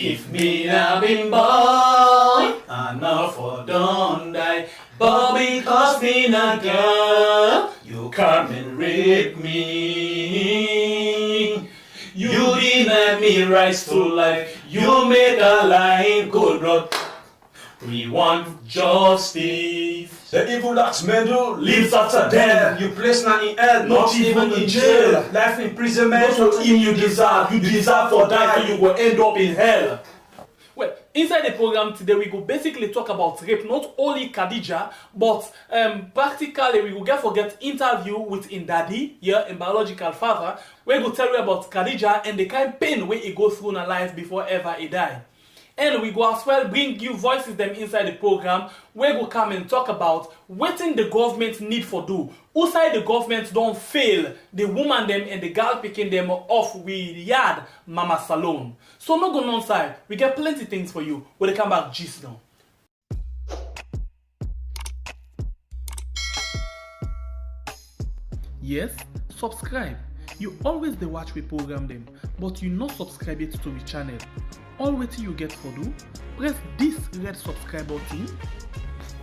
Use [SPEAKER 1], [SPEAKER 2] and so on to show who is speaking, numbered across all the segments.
[SPEAKER 1] If me have been born, I know for don't die. But because me not girl, you come and rape me. You deny me rights to life. You make a line good road. We want justice.
[SPEAKER 2] The evil acts men do
[SPEAKER 1] lives after death.
[SPEAKER 2] You place not in hell,
[SPEAKER 1] not even in jail.
[SPEAKER 2] Life imprisonment,
[SPEAKER 1] Not what you deserve. You deserve for die, you will end up in hell. Well, inside the program today, we will basically talk about rape, not only Kadija, but practically we will get interview with in daddy, in biological father, where we will tell you about Kadija and the kind of pain where he goes through in her life before ever he die. And we go as well bring you voices them inside the program where we come and talk about what the government need for do. Outside the government don't fail the woman them and the girl picking them off with yard mama salon. So no go on side. We get plenty things for you when they come back gist now. Yes, subscribe. You always dey watch we program them, but you not subscribe it to the channel. All waiting you get for do, press this red subscribe button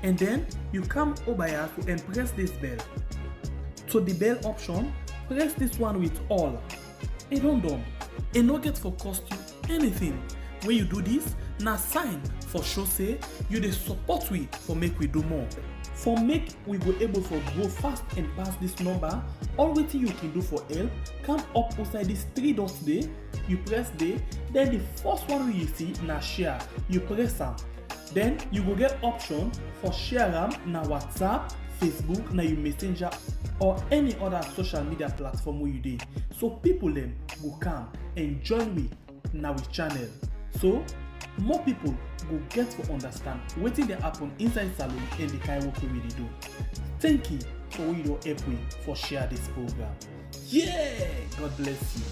[SPEAKER 1] and then you come over here and press this bell. To the bell option, press this one with all. It don't done. It no get for cost you anything. When you do this, na sign for show say you dey support we for make we do more. For make we go able for grow fast and pass this number, all waiting you can do for help, come up outside this 3 dots there, you press there, then the first one you see na share, you press am. Then you go get option for share am na WhatsApp, Facebook, na your Messenger or any other social media platform where you dey. So people them go come and join me na we channel. So more people go get to understand wetin dey happen inside salon and the kind work we dey do. Thank you for what you don help me for share this program. Yeah, God bless you.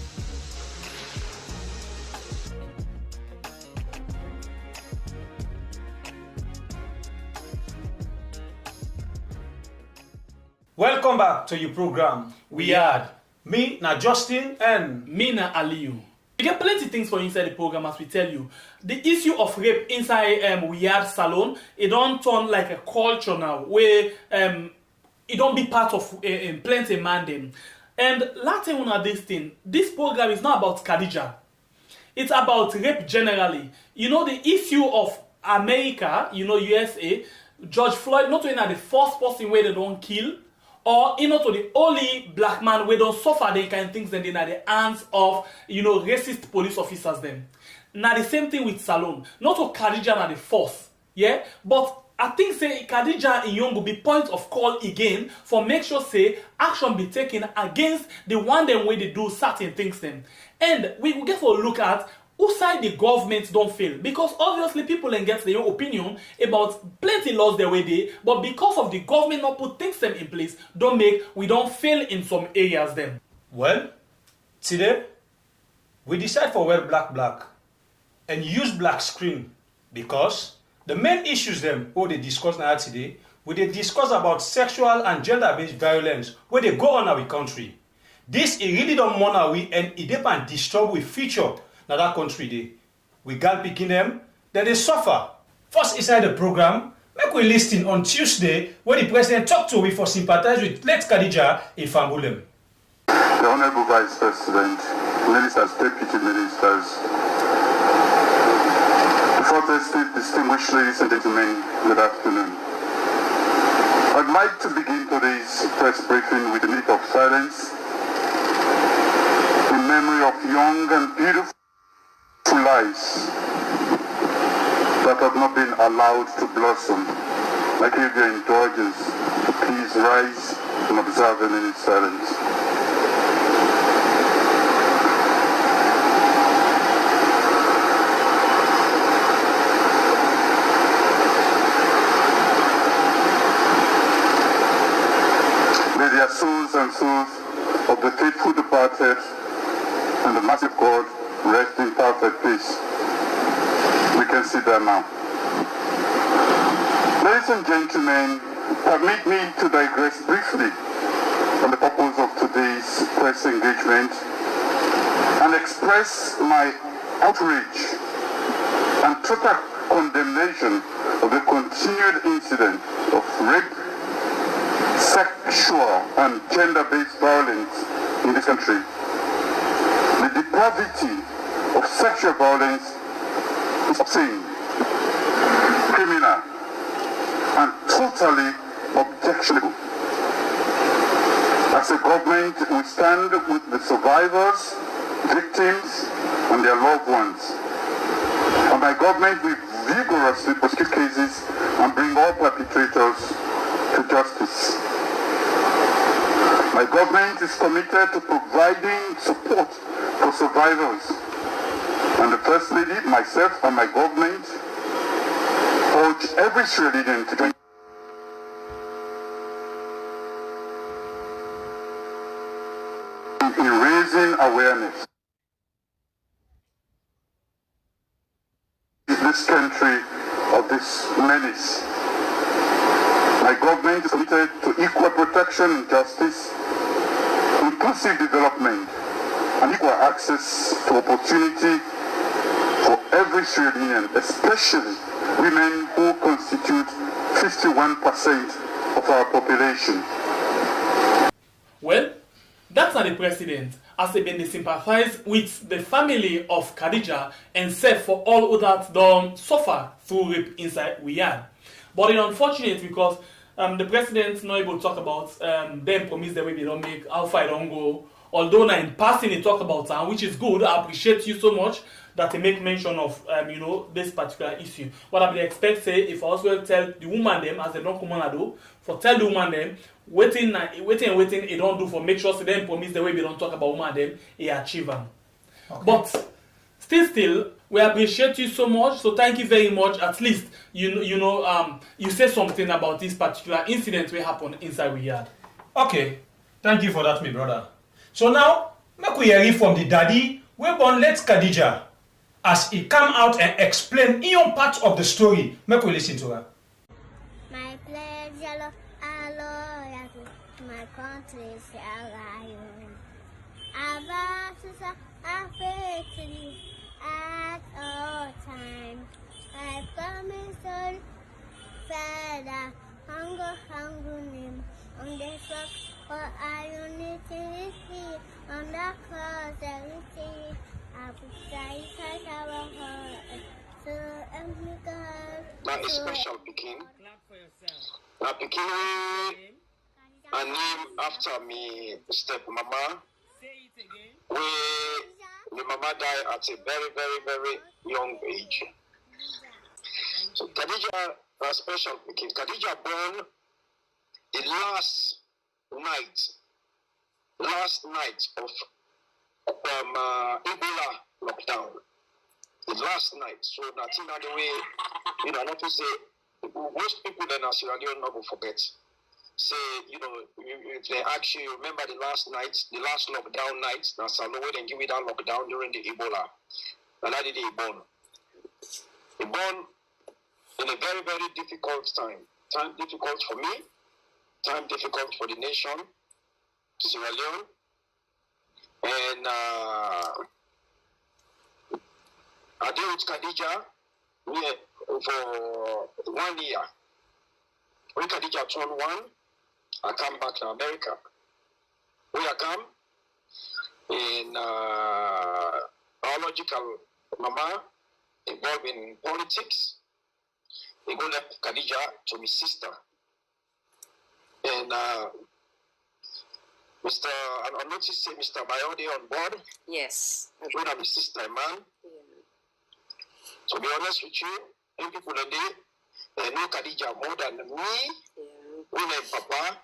[SPEAKER 2] Welcome back to your program.
[SPEAKER 1] We had
[SPEAKER 2] Me, na Justin, and
[SPEAKER 1] me na Aliyu. We get plenty things for inside the program as we tell you. The issue of rape inside Weird Salon, it don't turn like a culture now where it don't be part of plenty man them. And last time on this thing, this program is not about Kadija. It's about rape generally. You know the issue of America, USA, George Floyd, not only the first person where they don't kill, or to the only black man we don't suffer the kind of things and in the hands of racist police officers them. Now the same thing with Salon. Not to Kadija na the force. Yeah? But I think say Kadija in Young will be point of call again for make sure say action be taken against the one them way they do certain things them. And we will get for a look at who side the government don't fail, because obviously people then get their own opinion about plenty laws their way they, but because of the government not put things them in place, we don't fail in some areas them.
[SPEAKER 2] well, today we decide for wear black and use black screen because the main issues them what they discuss now today, we they discuss about sexual and gender-based violence where they go on our country. This it really don't monitor we and it depend disturb we future. Now that country they, we got picking them, then they suffer. First inside the program, make we listen on Tuesday when the president talked to we for sympathize with late Kadija in Fambulem.
[SPEAKER 3] The Honorable Vice President, Ministers, Deputy Ministers, the distinguished ladies and gentlemen, good afternoon. I'd like to begin today's press briefing with a minute of silence in memory of young and beautiful lives that have not been allowed to blossom. Like if your indulgence, to please rise and observe a minute silence. May their souls and souls of the faithful departed and the mercy of God rest in perfect peace. We can see that now. Ladies and gentlemen, permit me to digress briefly on the purpose of today's press engagement and express my outrage and total condemnation of the continued incident of rape, sexual and gender-based violence in this country. The depravity of sexual violence is obscene, criminal, and totally objectionable. As a government, we stand with the survivors, victims, and their loved ones. And my government will vigorously prosecute cases and bring all perpetrators to justice. My government is committed to providing support for survivors. And the First Lady, myself, and my government urge every Sierra Leonean to join in raising awareness. This country of this menace. My government is committed to equal protection and justice, inclusive development, and equal access to opportunity for every Sierra Leonean, especially women who constitute 51% of our population.
[SPEAKER 1] Well, that's not the president, as they sympathize with the family of Kadija and said for all others don't suffer through rape inside Riyadh. But it's unfortunate because the president's not able to talk about them promise the way they don't make, how far it don't go. Although now in passing he talk about time, which is good. I appreciate you so much that they make mention of this particular issue. What I would expect say if I also tell the woman them as they don't come on do, for tell the woman them waiting, he don't do for make sure so them promise the way we don't talk about woman them, he achieve them. Okay. But still, we appreciate you so much. So thank you very much. At least you say something about this particular incident that happened inside Riyadh.
[SPEAKER 2] Okay, thank you for that, my brother. So now, make we hear from the daddy we born let Kadija as he come out and explain your part of the story. Make we listen to her.
[SPEAKER 4] My pledge, loyal to my country, Sierra Leone. I faithfully at all times. I promise all Father, hunger name on the rock for our unity on the cross everything. I put sight our heart so
[SPEAKER 5] Now a special Pekin. Now Pekin a name after me step mama. The mama died at a very young age. So Kadija a special Pekin. Kadija born the last night of Ebola lockdown. The last night. So that's in the way, not to say most people then as Sierra Leone not will forget. Say, if they actually remember the last night, the last lockdown night, now Sanowe then give it that lockdown during the Ebola. And that did he born. He born in a very difficult time. Time difficult for me, time difficult for the nation, Sierra Leone. And I deal with Kadija for 1 year. When Kadija turned 1, I come back to America. When I come in biological mama involved in politics, they go left Kadija to my sister. And I noticed Mr. Bayode on board.
[SPEAKER 6] Yes.
[SPEAKER 5] When I'm a sister, man.
[SPEAKER 6] Yeah.
[SPEAKER 5] To be honest with you, many people today, they know Kadija more than me, more than Papa,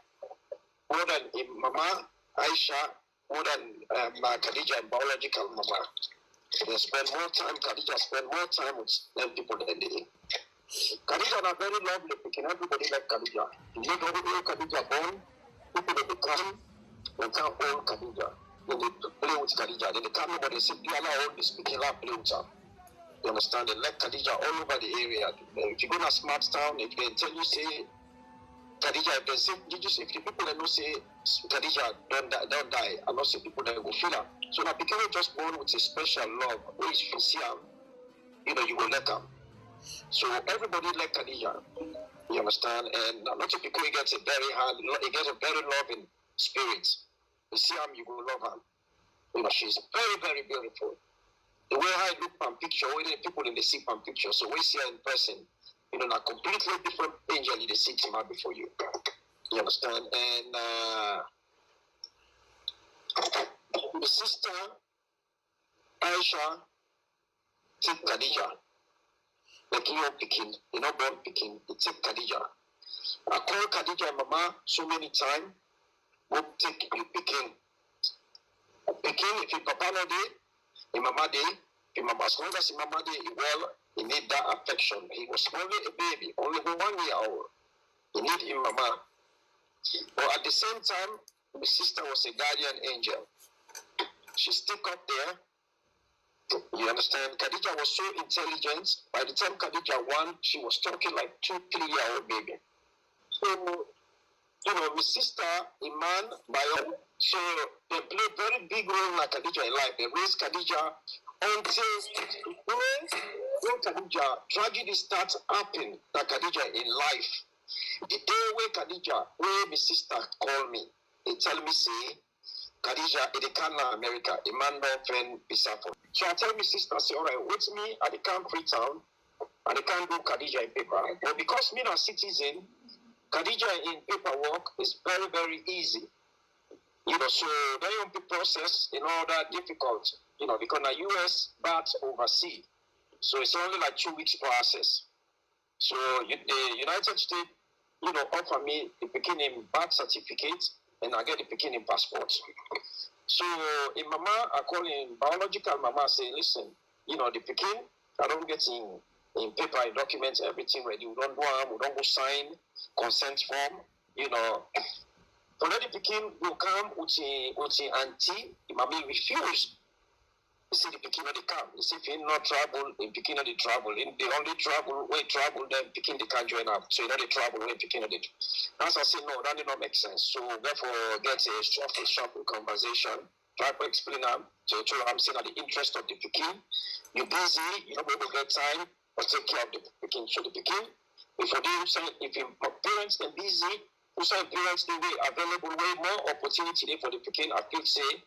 [SPEAKER 5] more than Mama, Aisha, more than Kadija and biological Mama. They spend more time, Kadija spend more time with them people than they. Kadija is very lovely, picking everybody like Kadija. You know, everybody Kadija born, people they become, they can't own Kadija. Then they play with Kadija. Then they come over, they say, allow all this speaking, play with her. You understand? They let Kadija all over the area. If you go to Smart Town, if they tell you, say, Kadija, if they say, if the people that know say, Kadija don't die, and not say people that go feel her. So now, because just born with a special love, where if you see her, you will let them. So everybody like Kadija, you understand? And a lot of people gets a very loving spirit. You see him, you will love her. She's very, very beautiful. The way I look on picture, the way the people in the see on picture, so we see her in person, a completely different angel in the city before you. You understand? And the sister, Aisha, take Kadija. Like you're picking, born picking, it take Kadija. I call Kadija Mama so many times, we'll take you picking. Picking, if your papa no day, your mama day, your mama, as long as your mama day, well, he need that affection. He was only a baby, only 1 year old. He need him mama. But at the same time, my sister was a guardian angel. She stuck up there. You understand? Kadija was so intelligent. By the time Kadija won, she was talking like 2-3-year-old baby. So, my sister, Iman, Bayo, so they play a very big role like Kadija in life. They raised Kadija until when Kadija tragedy starts happening like Kadija in life. The day when Kadija, where my sister called me, they tell me, say, Kadija, in the Canada, America, a man, no friend, Bisafo. So I tell my sister, say, all right, wait me at the camp Freetown, and they can't do Kadija in paper. But because me not citizen, Kadija in paperwork is very, very easy. So the young people process, that difficult, because the US bats overseas. So it's only like 2 weeks process. So the United States, offer me the beginning birth certificate, and I get the beginning passport. So in mama, I call in biological mama, say, listen, the Pekin, I don't get in paper, in documents, everything ready. We don't go sign consent form, So let the Pekin will come with auntie, the mommy refuse. You see the Pekin of the camp. You see if he not travel, in Pekin of the travel. In the only travel, when travel, then Pekin they can't join up. So the travel, when Pekin of the. As I say, no, that did not make sense. So therefore, get a sharp conversation. Try to explain them. So I'm saying that the interest of the Pekin. You're busy, you don't able to get time, but take care of the Pekin. So the Pekin, if your parents are busy, also parents they way available way more opportunity for the Pekin. I feel say,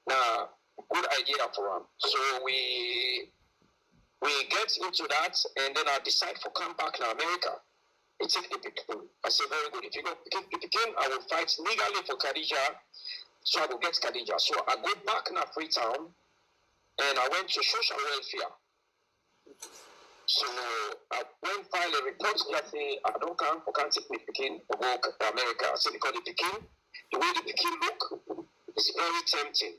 [SPEAKER 5] nah. Good idea for them. So we get into that, and then I decide for come back to America. I take the Pekin. I say very good. If you go pick the Pekin, I will fight legally for Kadija, so I will get Kadija. So I go back to Freetown, and I went to social welfare. So I went file a report that say I can't take the Pekin to go to America. I say because the Pekin, the way the Pekin look is very tempting.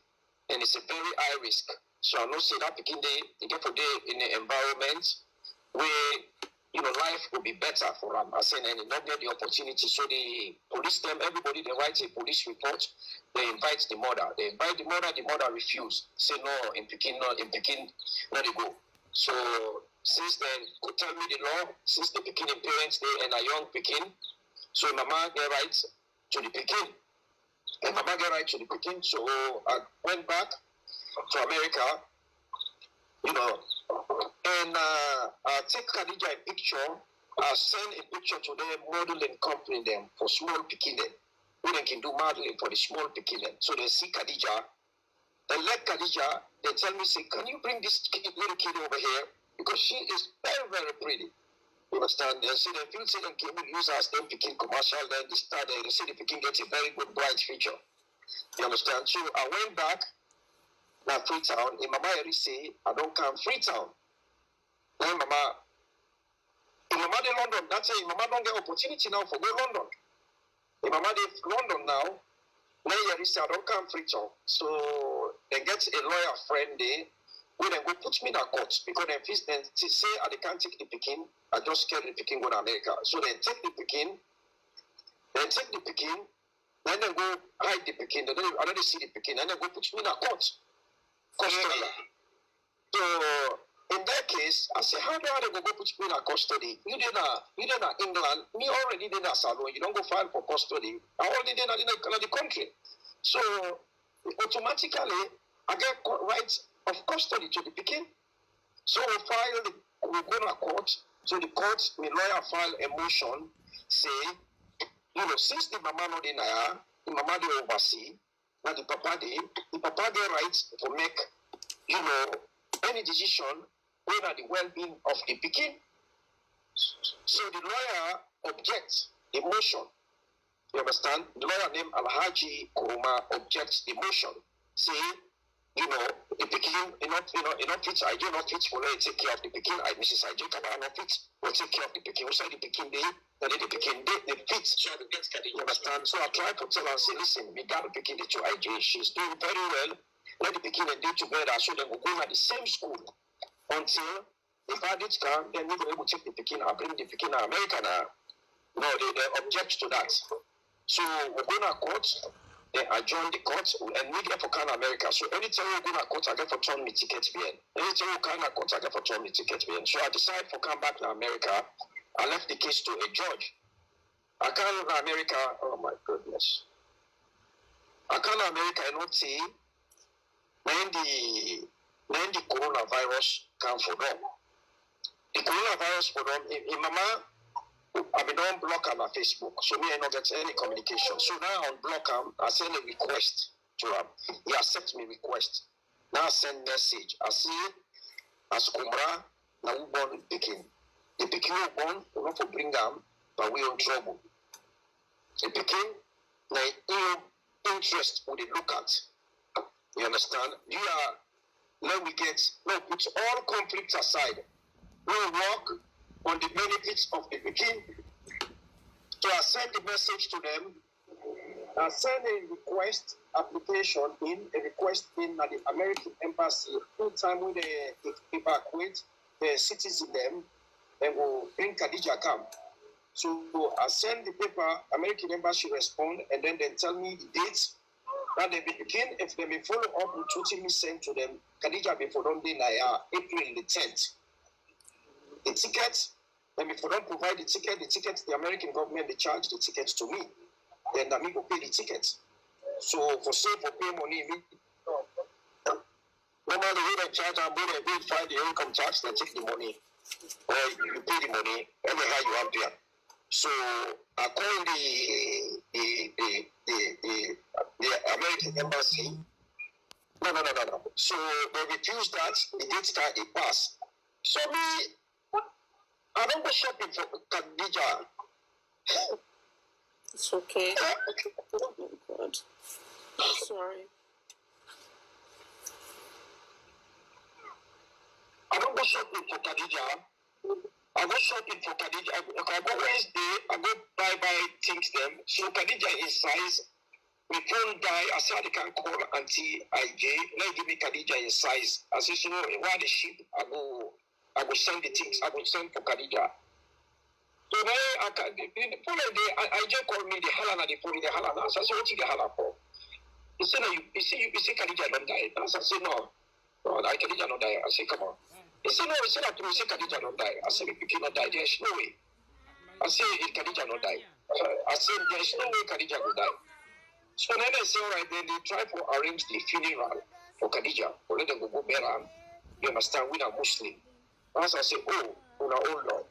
[SPEAKER 5] And it's a very high risk. So I know say that Pekin they get for day in the environment where life will be better for them. I say and they not get the opportunity. So they police them, everybody they write a police report, they invite the mother. They invite the mother refuse. Say no, in Pekin, not they go. So since then, go tell me the law, since the Pekin parents they and a young Pekin, so mama get right to the Pekin. And mama get right to the Pekin, so I went back to America, and I take Kadija a picture. I send a picture to the modeling company them for small Pekin them, who they can do modeling for the small Pekin them. So they see Kadija, they let Kadija, they tell me, say, can you bring this little kid over here? Because she is very, very pretty. You understand? They say they feel say they can use us, then Pekin commercial, then they start, they say the Pekin gets a very good bright future. You understand? So I went back now Freetown, and mama already say I don't come Freetown. Then mama in London, that's it, mama don't get opportunity now for go London. If mama in London now already say I don't come Freetown. So they get a lawyer friend there. When they go put me in a court because they say I can't take the Pekin, I just carry the Pekin go to America. So they take the Pekin, then they go hide the Pekin, they don't already see the Pekin, and they go put me in a court. Custody. So in that case, I say, how do I go put me in a custody? You did England, me already did a salon, you don't go file for custody. I already did in the country. So automatically I get rights of custody to the Pekin. So we go to court. So the lawyer file a motion, say, since the mama not in there, the mama they oversee, now the papa they right to make, any decision over the well-being of the pikin. So the lawyer objects the motion. You understand? The lawyer named Alhaji Kuruma objects the motion. Say, the pikin, not fit, I do not fit for her to take care of the pikin. Mrs. I Kaba not fit, will take care of the pikin. Also, the pikin day, the pikin day, the fit. You understand? So I try to tell her, say, listen, we got the pikin to IJ. She's doing very well. Let the pikin and day together so they will go at the same school until the verdict come, then we will able to take the pikin and bring the pikin to America now. No, they object to that. So we're going to court. They adjourn the court and we get for Canada America. So anytime we go to court, I get for turn me ticket bien. Anytime we come to court, I get for turn me ticket bien. So I decided to come back to America. I left the case to a judge. I come to America. Oh my goodness. I come to America and not see when the coronavirus come for them. The coronavirus for them, in Mama, I been on block on my Facebook, so me I not get any communication. So now on block I send a request to him. He accept me request. Now I send message. I see as Kumra now we born with Pekin. The Pekin we born, we not for bring them, but we in trouble. The Pekin now interest would they look at. You understand? Let put all conflicts aside. We work on the benefits of the Pekin. So I send the message to them. I send a request application in at the American Embassy. Full time when they evacuate the citizens them, they will bring Kadija come. So I send the paper, American Embassy respond, and then they tell me the dates. That they begin, if they may follow up with what me sent to them, Kadija before them April the 10th. The ticket, then if we don't provide the ticket, the American government, they charge the tickets to me. Then I will pay the tickets. So for pay money, normally they charge and they file the income tax, they take the money. Or you pay the money, anyhow you have there. So I call the American embassy. No. So they refuse that, the date start, it pass. So me, I don't go shopping for Kadija.
[SPEAKER 6] It's okay. Oh my God. Sorry.
[SPEAKER 5] I don't go shopping for Kadija. I go shopping for Kadija. I go Wednesday, I go buy things them. So Kadija is size. My phone die. I said I can call Auntie IJ. Let give me Kadija in size. I said, why the ship? I go send the things. I go send for Kadija. So now I just call me the Halana, the phone, the Halana. So I said, what is the Halana for? He said, you see Kadija don't die. I said, no, Kadija don't die. I said, come on. He said, no, that you say Kadija don't die. I said, if you not die, there's no way. I said, Kadija don't die. I said, there's no way Kadija will die. So then they say, all right, then they try to arrange the funeral for Kadija. For let them go better. You understand? We are Muslim. As I say, oh, we are old Lord.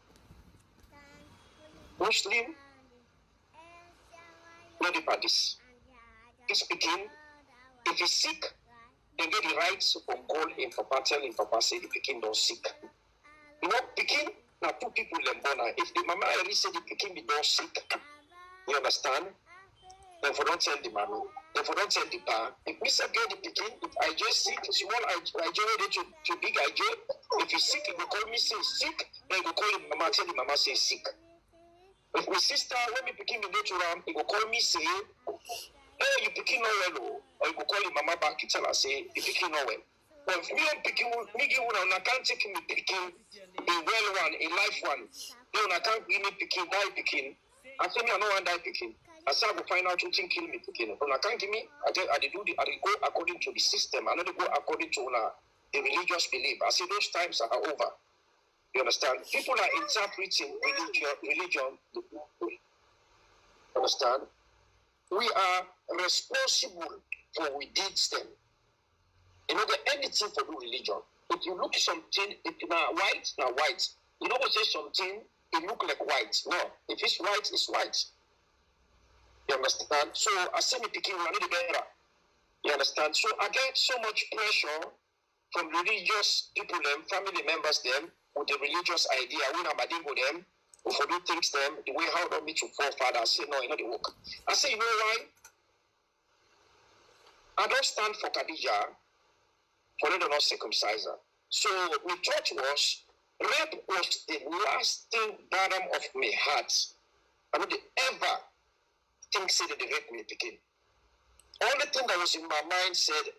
[SPEAKER 5] Muslim, not the parties. He's speaking. If he's sick, they get the rights to call him, Papa, tell him, Papa, say the Pekin don't sick. You know, Pekin, now two people in Bona. If the mama already said the Pekin be don't sick, you understand? Then for don't tell the mommy. Then for don't tell the pa. If we say get the Pekin, if I just sick, small I ready to big I if he's sick, he will call me say sick, then he will call him mama, tell the mama say sick. If my sister, when me Pekin be natural, he will call me say, hey, you Pekin not well, or you will call him mama back to tell her say, you Pekin not well. But if me and Pekin, me give one, I can't take me Pekin, a well one, a life one. No, I can't give me Pekin, die Pekin. I say me I don't want die Pekin. I say I will find out who think kill me Pekin. But I can't give me. I go according to the system. I don't go according to the religious belief. I say those times are over. You understand? People are interpreting religion. Understand? We are responsible for we did them. You know, the anything for do religion. if you look something, if you now white, you don't say something, it look like white. No, if it's white, it's white. You understand? So I see me picking one of the better. You understand? So I get so much pressure from religious people, them, family members, them, with the religious idea. When I'm adding with them, if I do things them, the way how don't meet your forefather, I say, no, you know the work. I say, you know why? I don't stand for Kadija, for them to not circumcise her. So my thought was, rape was the last thing bottom of my heart. I don't ever think say that they rape me picking. All the thing that was in my mind said,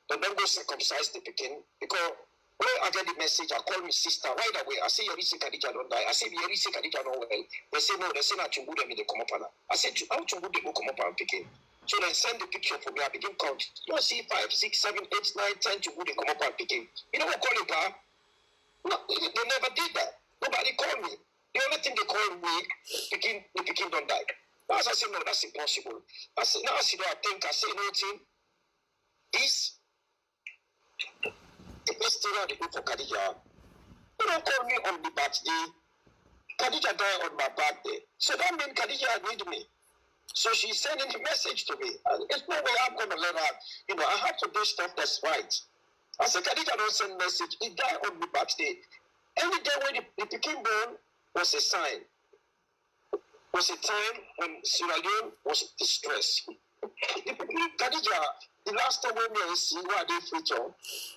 [SPEAKER 5] don't go circumcise the picking, because when I get the message, I call my sister right away. I say, Yerisi Kadija don't die. I say, Yerisi Kadija don't well. They say, no, they say not to good them in the come up. I said, how to good they go come up and picking? So they send the picture for me. I begin count. You see 5, 6, 7, 8, 9, 10 to good they come up and picking. You know what call it, pa? No, they never did that. Nobody called me. The only thing they called me, the picking don't die. As I say, no, that's impossible. I say, now I see what I think. I say, no, thing. This, the best thing I do for Kadija. You don't call me on the birthday. Kadija died on my birthday. So that means Kadija need me. So she's sending the message to me. And there's no way I'm going to let her. You know, I have to do stuff that's right. I said, Kadija don't send message. He died on the birthday. Any day when the became born was a sign. Was a time when Sierra Leone was distressed. Kadija, the last time when we see what they feature,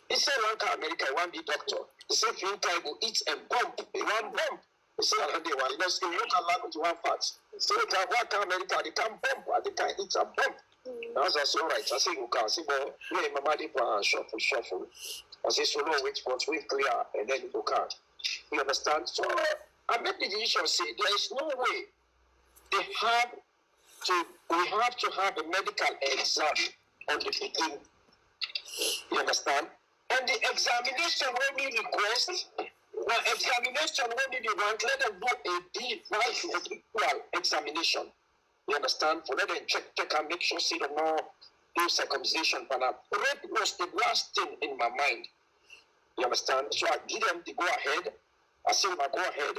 [SPEAKER 5] he said, one car America, one be doctor. He said, if you can go eat and bump, one bump. He said, you know, still local language, one fat. He said, one car America, they can't bump, and they can't eat and bump. I said, all right. I said, you can. I said, well, yeah, my money for shuffle. I said, so no, which ones we clear, and then you can. You understand? So I made the decision, say, there is no way we have to have a medical exam on the beginning. You understand? And the examination when we request, the examination when we want, let them do a equal examination. You understand? For let them check and make sure they don't know do circumcision. But rape was the last thing in my mind. You understand? So I give them the go ahead. I send them go ahead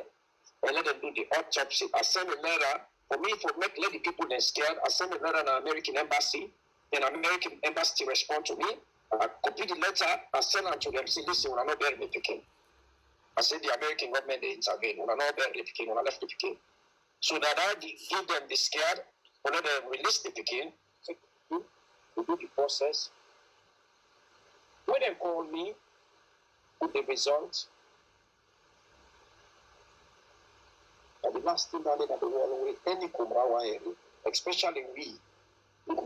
[SPEAKER 5] and let them do the autopsy. I send a letter. For me, let the people then scared, I send a letter to the American embassy, and the American embassy respond to me. I copy the letter, I send it to them, say, listen, we're not bearing the picking. I said the American government, they intervene, we're not bearing the picking, we're left the picking. So that I give them the scared, when they release the picking, we do the process. When they call me with the result, and the last thing that the world with any Kumrawa, especially we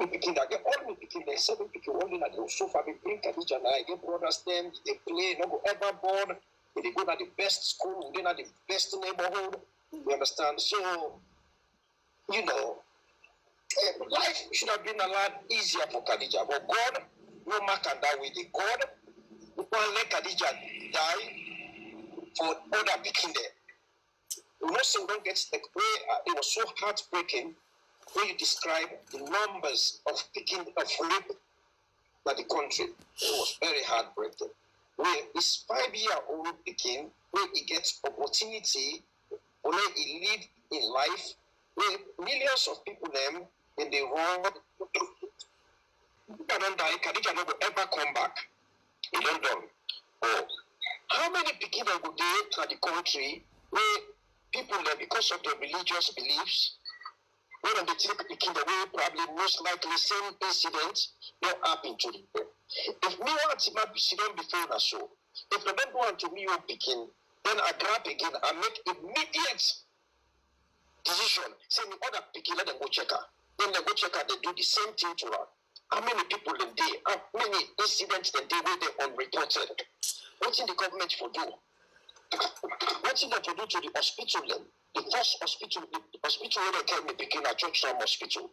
[SPEAKER 5] begin that all we begin the 7 people only that they so far we bring Kadija and I get brothers them, they play, no go ever born, they go to the best school, they are the best neighborhood. You understand? So, you know, life should have been a lot easier for Kadija, but God no mark and that way. The God who let Kadija die for other picking there. Nothing don't get the way it was so heartbreaking when you describe the numbers of picking of rape by the country. It was very heartbreaking. Where this 5-year-old picking, where he gets opportunity, where he live in life, where millions of people them in the world don't die, Kadija never ever come back. He don't done. Oh, how many people go there to the country where people there, because of their religious beliefs, when they take the kid away, probably most likely same incident will happen to them. If me want to make incident before that show, if they don't want to me picking, then I grab again and make immediate decision. Say me other picking, let them go check her. Then they go check her, they do the same thing to her. How many people in there? How many incidents that they were there unreported? What in the government for do? What did they do to the hospital then? The first hospital, the hospital where they kept me picking at Churchland Hospital.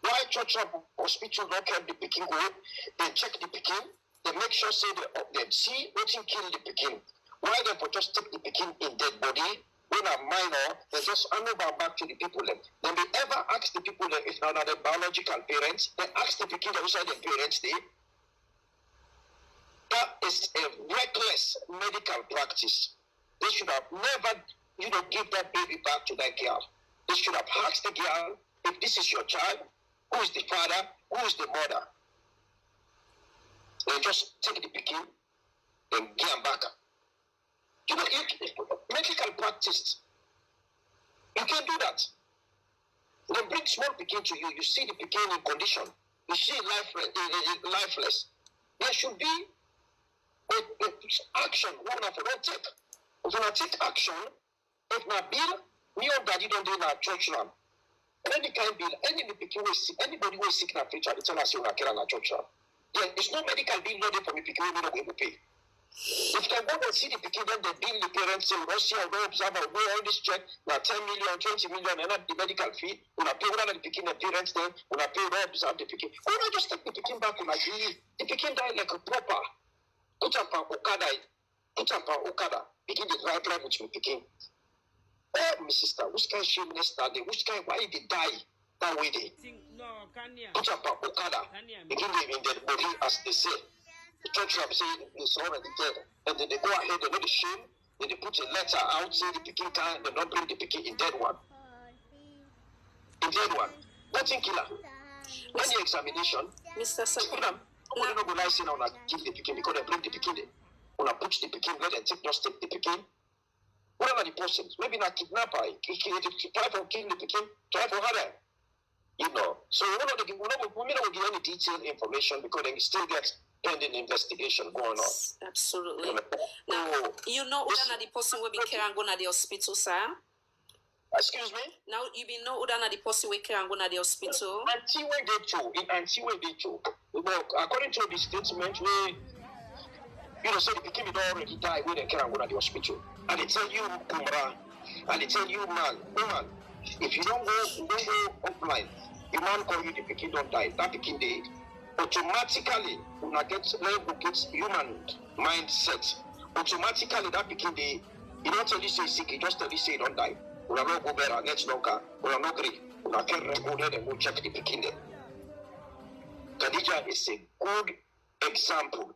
[SPEAKER 5] Why Churchland Hospital don't keep the picking go? They check the picking, they make sure say they see what kill the picking. Why they just take the picking in dead body? When a minor, they just hand over back to the people then. Then they ever ask the people then if not the biological parents, they ask the picking outside the parents they. That is a best medical practice. They should have never, give that baby back to that girl. They should have asked the girl, if this is your child, who is the father, who is the mother? And just take the picking and get them back. Medical practice, you can do that. They bring small picking to you. You see the picking in condition. You see lifeless. There should be action. One of them take. If you take action, if my bill, me or daddy don't do in our church land. Any kind of bill, anybody who is sick in a preacher, they tell us you not care in our church land. There is no medical bill not there for me picking, we not going to pay. If they go and see the picking, then they bill the parents in Russia, go observe, go all this check, now 10 million, 20 million, and not the medical fee, when I pay one of the picking the parents then, when I pay go observe the picking. Why not just take the picking back when I leave? The picking die like a proper. Put up on Okada, begin the drive with me picking. Oh, my sister, which kind of shame yesterday? Which kind, why did they die that way? Put up on Okada, begin living dead body, as they say. The church have said it's already dead. And then they go ahead, they know the shame, then they put a letter out, say the picking time, they don't bring the picking in dead one. In dead one. Nothing killer. When the examination,
[SPEAKER 6] Mr. Saccoh.
[SPEAKER 5] nobody not go lie say now give the picking because they bring the picking there. When I put the picking, let them just take the picking. Whatever the person, maybe not kidnapper, try for killing the picking, try for her. So we not give any detailed information because they still get pending investigation going on.
[SPEAKER 6] Absolutely. Now, you know who the person will be care and go to the hospital, sir?
[SPEAKER 5] Excuse me?
[SPEAKER 6] Now, you be know who the person will care and go to the hospital?
[SPEAKER 5] Until when they do. According to the statement, say the people don't already die when they care and go to the hospital. And they tell you, Kumra, and they tell you, woman, if you don't go offline, the man call you, the pikin don't die. That pikin they automatically when I get human mindset. Automatically that pikin they he don't tell you say sick, he just tell you say he don't die. When I not go better, next longer, when I not agree, when I can't go there and go check the pikin there. Kadija is a good example.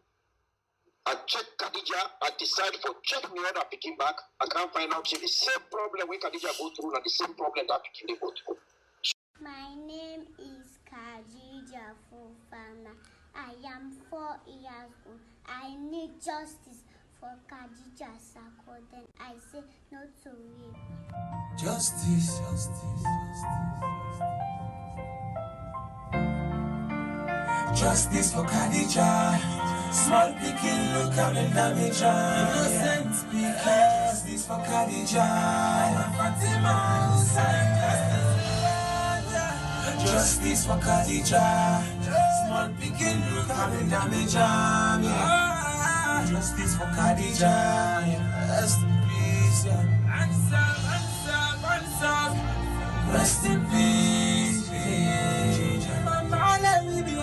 [SPEAKER 5] I check Kadija, I decide for check me other picking back. I can't find out the same problem when Kadija go through and the same problem that picking they go through.
[SPEAKER 4] My name is Kadija Saccoh. I am 4 years old. I need justice for Kadija Saccoh. Then I say no to rape.
[SPEAKER 7] Justice. Justice for Kadija. Small picking, look how the damage. Innocent people. Justice for Kadija. Fatima Hussein. Justice for Kadija. Small picking, look how the damage. Justice for Kadija. Rest in peace. Rest in peace. Mama, let me be.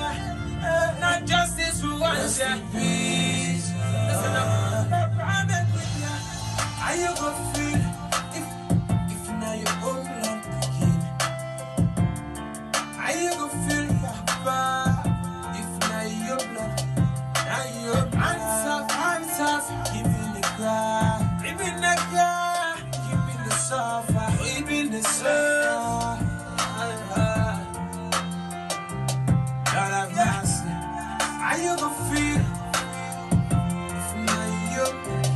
[SPEAKER 7] Not justice for one. Rest in peace. Listen up. How you gonna feel if now your own blood begin? How you gonna feel, Papa, if now your blood, now your hands off, giving the cry, giving the cry, giving the suffer, giving the suffer. Lord have mercy. How you gonna feel if now your blood?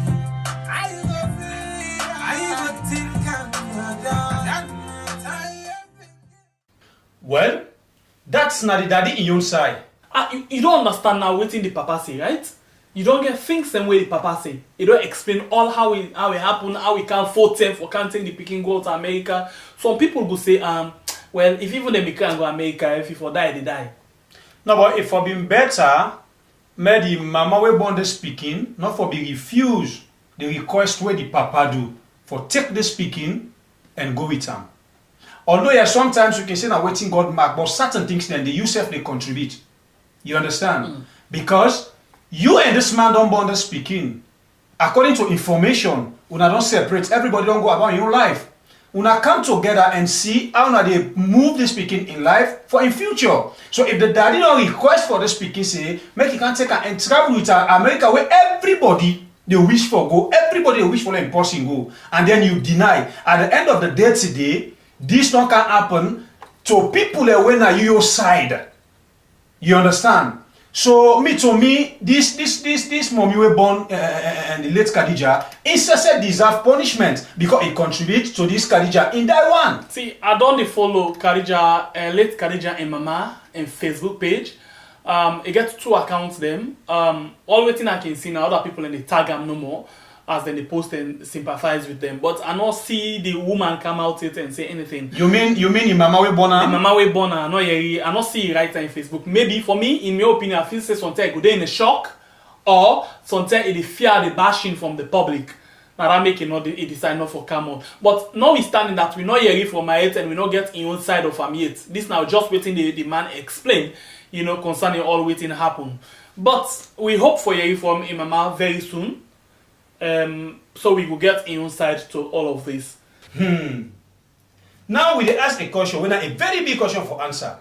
[SPEAKER 7] How you gonna feel? How you gonna think I'm down?
[SPEAKER 2] Well, that's not the daddy in your side.
[SPEAKER 1] You don't understand now what the papa say, right? You don't get things the way the papa say. You don't explain all how it happen, how we can't vote them for can't take the picking go to America. Some people go say, well, if even they can't go America, if you for die, they die.
[SPEAKER 2] No, but if for being better, may the mama we born the speaking, not for be refuse the request where the papa do for take the speaking and go with him. Although yeah, sometimes you can say that waiting God mark, but certain things then they yourself they contribute. You understand? Because you and this man don't bond the speaking. According to information, una don't separate, everybody don't go about your life. Una come together and see how they move the speaking in life for in future. So if the daddy don't request for the speaking, say, make you can take her and travel with her America where everybody they wish for go. Everybody they wish for them person go. And then you deny. At the end of the day today, this not can happen to people that when are your side. You understand? So to me, this mommy we born and the late Kadija, it deserve punishment because it contributes to this Kadija in that one.
[SPEAKER 1] See, I don't follow Kadija, late Kadija and Mama and Facebook page. I get 2 accounts them. All waiting I can see now other people and they tag them no more as then they post and sympathize with them. But I not see the woman come out it and say anything.
[SPEAKER 2] You mean the Mama we born?
[SPEAKER 1] The Mama we born I not see it right there in Facebook. Maybe for me, in my opinion, I feel say sometimes go there in a shock or sometimes it fear the bashing from the public. Now that make it decide not for come on. But notwithstanding that we not hear it from my head and we not get in own side of our mates. This now just waiting the man explain, you know, concerning all waiting happen. But we hope for hearing from Mama very soon. So we will get inside to all of this.
[SPEAKER 2] Now we ask a question, a very big question for answer.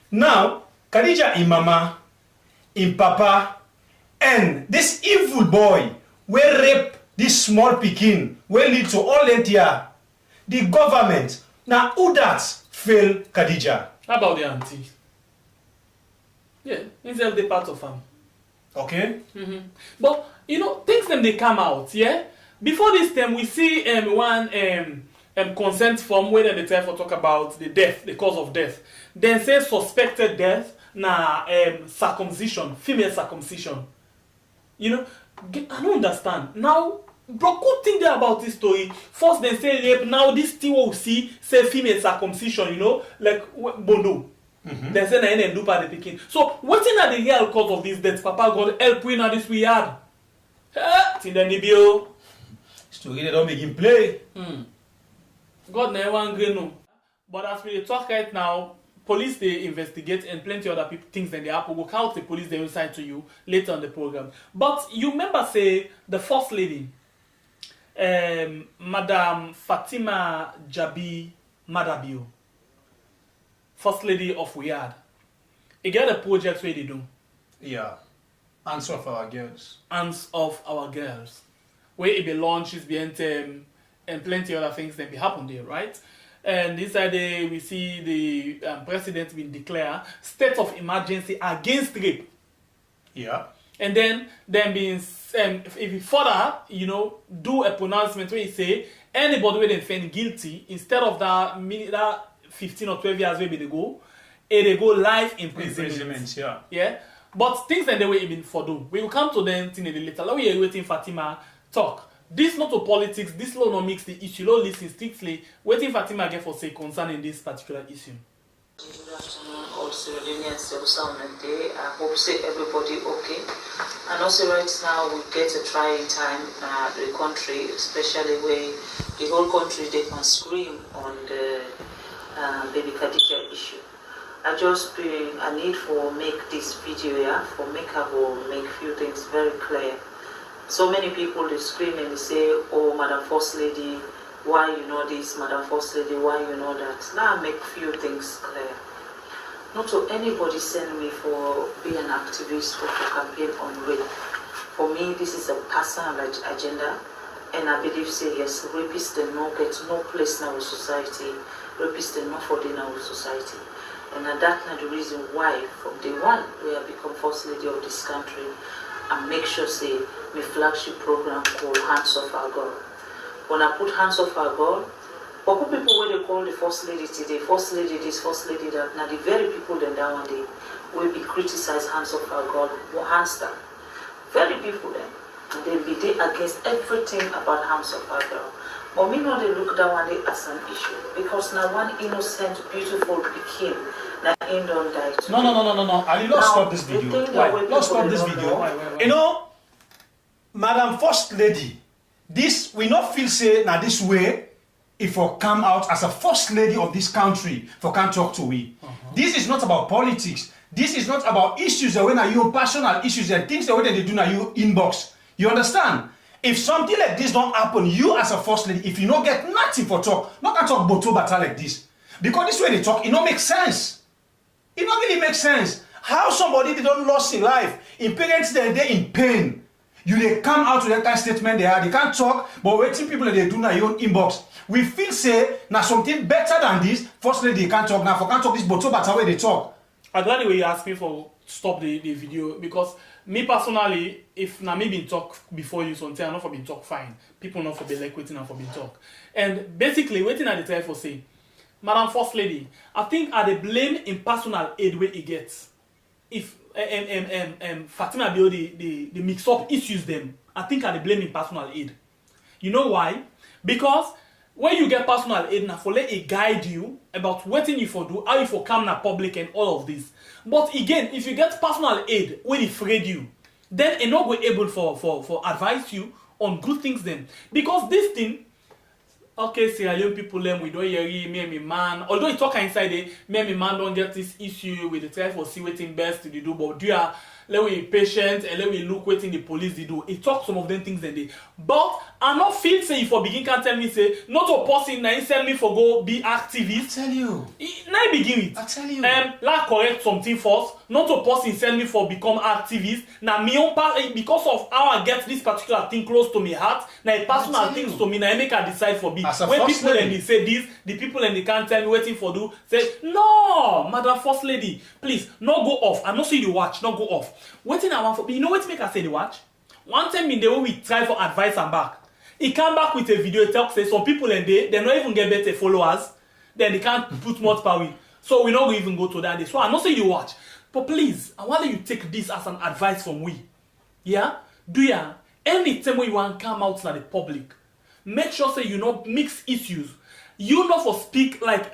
[SPEAKER 2] Now, Kadija in Mama, in Papa, and this evil boy will rape this small pikin, will lead to all that here. The government, now who that fail Kadija?
[SPEAKER 1] How about the auntie? Yeah, himself the part of him.
[SPEAKER 2] Okay.
[SPEAKER 1] But you know, things them they come out, yeah. Before this time, we see one consent form where they try to talk about the death, the cause of death. Then say suspected death, circumcision, female circumcision. You know, I don't understand. Now, bro, good thing there about this story. First they say rape, now this thing we see say female circumcision. You know, like Bondo. They say na do by the picking. So what's in the real cause of this death? Papa God help we now this we had. Till then the bill.
[SPEAKER 2] Story they don't make him play.
[SPEAKER 1] God never angry no. But as we talk right now, police they investigate and plenty other people things then they happen. We'll count the police they inside to you later on the program. But you remember say the first lady, Madam Fatima Jabi Madabio. First lady of Riyadh. It get a project where they do.
[SPEAKER 2] Yeah. Answer of our girls.
[SPEAKER 1] Hands of our girls. Where it be launches behind and plenty other things that be happen there, right? And this day we see the president will declare state of emergency against rape.
[SPEAKER 2] Yeah.
[SPEAKER 1] And then being if you further, you know, do a pronouncement where you say anybody where they found guilty instead of that 15 or 12 years maybe they go life imprisonment. Yeah. But things that they were even for do. We will come to them in a little later. Now we are waiting Fatima talk. This not to politics, this law not mix the issue. Law listen strictly. Waiting Fatima again for say concerning this particular issue.
[SPEAKER 8] Good afternoon, all Sierra Leoneans day. I hope say everybody okay. And also right now we get a trying time in the country, especially where the whole country they can scream on the baby Kadija issue. I just feel a need for make this video here for make few things very clear. So many people they scream and they say, oh Madam First Lady, why you know this, Madam First Lady, why you know that. Now I make few things clear. Not to anybody send me for being an activist or for campaign on rape. For me this is a personal agenda and I believe say yes, rapists they no get no place in our society. Rapists they not for in our society. And that's not the reason why from day one we have become First Lady of this country and make sure say my flagship program called Hands of Our God. When I put Hands of Our God, what people where they call the First Lady today, First Lady this, First Lady that, now the very people then that one day will be criticized Hands of Our God, hands down. Very people then, and they'll be there against everything about Hands of Our God. But me know they look that one day as an issue because now one innocent, beautiful Pekin that ain't don't die.
[SPEAKER 2] No. Ali, let's stop this video. Why? Let's stop this video.
[SPEAKER 1] Why?
[SPEAKER 2] You know, Madam First Lady, this we not feel say now this way if we come out as a First Lady of this country for can talk to we. This is not about politics. This is not about issues that when are you personal issues and things that when they do now you inbox. You understand? If something like this don't happen, you as a First Lady, if you don't get nothing for talk, not can talk boto bata like this. Because this way they talk, it don't make sense. It don't really make sense. How somebody they don't lost in life, in parents they're in pain. You they come out with that kind of statement they can't talk, but waiting people they do now your own inbox. We feel say now something better than this. Firstly, they can't talk now. For can't talk this, but that's way they talk.
[SPEAKER 1] I glad the way you asked me for stop the video because me personally, if na me been talk before you something, I'm not for being talk fine. People not for be like waiting and for being talk. And basically, waiting at the try for say, Madam First Lady, I think I the blame in personal aid where it gets. If Fatima Bio the mix up issues them, I think I the blame in personal aid. You know why? Because when you get personal aid now for let it guide you about what you for do, how you for come na public and all of this. But again, if you get personal aid when it afraid you, then it not go able for advise you on good things then. Because this thing, okay, Sierra Leone people them we don't hear me and me man. Although it talk inside there, me and me man don't get this issue with the try for see waiting best to do, but do ya let we patient and let we look waiting the police they do. It talk some of them things then they. But I not feel say if you begin can tell me say not a person now send me for go be activist.
[SPEAKER 2] I tell you.
[SPEAKER 1] Now I begin it.
[SPEAKER 2] I tell you.
[SPEAKER 1] Like correct something first. Not a person send me for become activist. Now me own part because of how I get this particular thing close to my heart. Now personal things to me. Now I make a decide for be. When people and they say this, the people and they can't tell me waiting for do say no, Madam First Lady, please not go off. I not see the watch. Not go off. Waiting I want for. You know what make I say the watch? One time in the way we try for advice and back. He come back with a video talk say some people and they not even get better followers. Then they can't put much power. So we not even go to that day. So I not say you watch. But please, I want you take this as an advice from we. Yeah? Do ya? Anytime when you want to come out to the public, make sure say you not mix issues. You not for speak like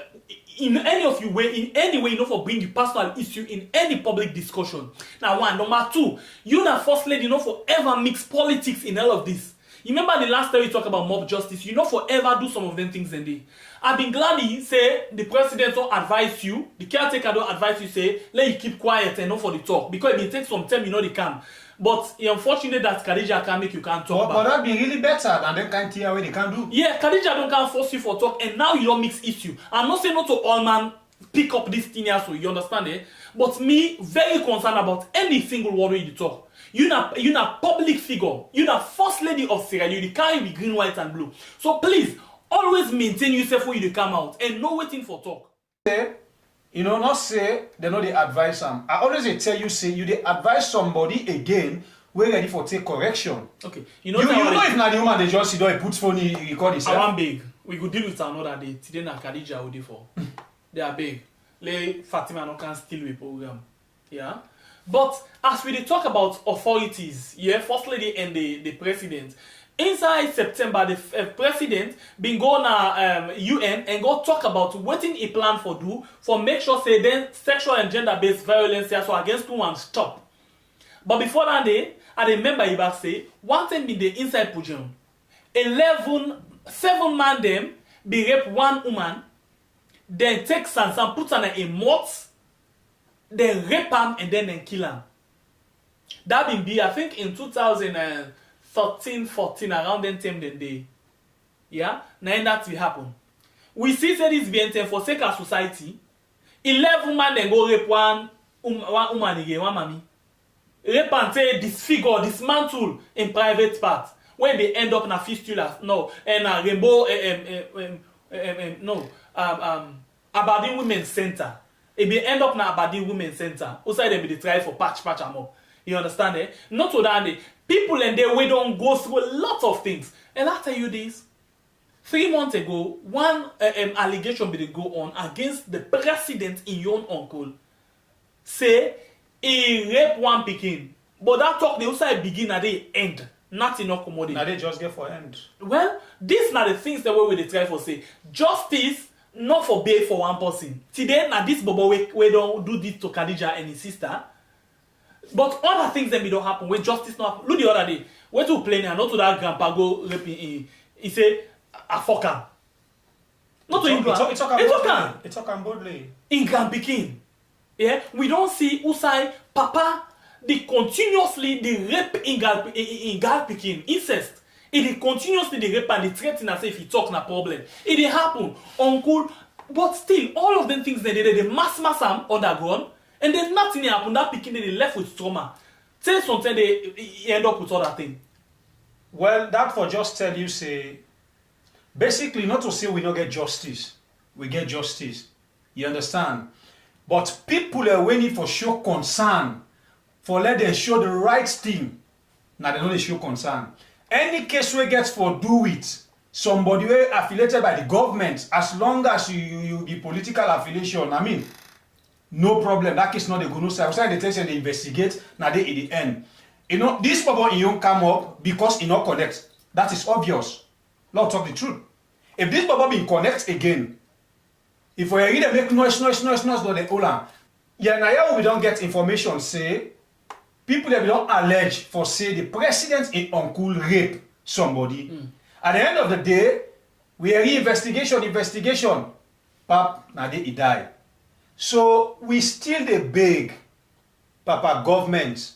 [SPEAKER 1] in any of you way, in any way, you not for bring the personal issue in any public discussion. Now one. Number two, you not First Lady, you not for ever mix politics in all of this. You remember the last time we talked about mob justice, you not forever do some of them things in there. I've been glad he say the president don't advise you, the caretaker don't advise you say, let you keep quiet and not for the talk. Because it may take some time, you know they can. But it's unfortunate that Kadija can make you can't talk
[SPEAKER 2] But that be really better than them kind of thing where they can do.
[SPEAKER 1] Yeah, Kadija don't can force you for talk and now you don't mix issue. I'm not saying not to all man pick up this thing here so you understand it. But me very concerned about any single word you talk. You not public figure. You not First Lady of Sierra Leone. You can't be green, white, and blue. So please, always maintain yourself when you come out and no waiting for talk.
[SPEAKER 2] You know, not say they know they advise them. I always tell you, say you they advise somebody again, we're ready for take correction.
[SPEAKER 1] Okay.
[SPEAKER 2] You know if not the woman they just see don't put phone he record himself.
[SPEAKER 1] I want big. We could deal with another day. Today na Kadija would for. They are big. Let Fatima no can steal with program. Yeah. But as we talk about authorities, yeah, First Lady and the president, inside September, the president been go na UN and go talk about what a plan for do for make sure say then sexual and gender-based violence so against women stop. But before that day, I remember he back say one time in the inside Pujan, 7 man them be rape one woman, then take Sansan put her in mots. Then rape him and then kill him. That been be, I think in 2013, 14, around then time then day. Yeah? Now that will happen. We see say this being for sake of society. 11 man then go rape one woman again, one mommy. Rape and say disfigure, dismantle in private parts. When they end up in a fistula, no, and a Rainbo, Aberdeen Women's Centre. It be end up in Aberdeen Women's Centre. Outside they be the try for patch them up. You understand it? Not to that day. People and they we don't go through a lot of things. And I'll tell you this. 3 months ago, one allegation be go on against the president in your uncle. Say he rape one pikin. But that talk the outside begin at the end. Nothing not commodity.
[SPEAKER 2] Now they just get for end.
[SPEAKER 1] Well, these are the things that we will try for say. Justice not for bail for one person. Today, now this bobo we don't do this to Kadija and his sister. But other things that don't happen when justice not happen. Look the other day. Went to play not to that grandpa go raping. He say a fucker. Not to England.
[SPEAKER 2] It's talking boldly.
[SPEAKER 1] In Grand Pekin. Yeah, we don't see Usai Papa they continuously the rape in Grand Pekin incest. It continuously the rape and the threaten as if he talk na problem. It happen, uncle, but still all of them things they mass am underground, and then nothing happen. That Pekin they left with trauma. Say something they end up with other thing.
[SPEAKER 2] Well, that for just tell you say, basically not to say we don't get justice. We get justice. You understand? But people are waiting for show concern, for let them show the right thing. Now they know they show concern. Any case we get for do it, somebody we affiliated by the government, as long as you be political affiliation, I mean, no problem. That case not they go no side. They take and they investigate. Now they in the end. You know, this problem it don't come up because it not connect. That is obvious. Let's talk the truth. If this problem been connect again, if we read make noise, no the hold on. Yeah, now we don't get information say people that we don't allege for say the president in uncle rape somebody. At the end of the day, we are investigation. Pap, now they die. So we still the beg, Papa government.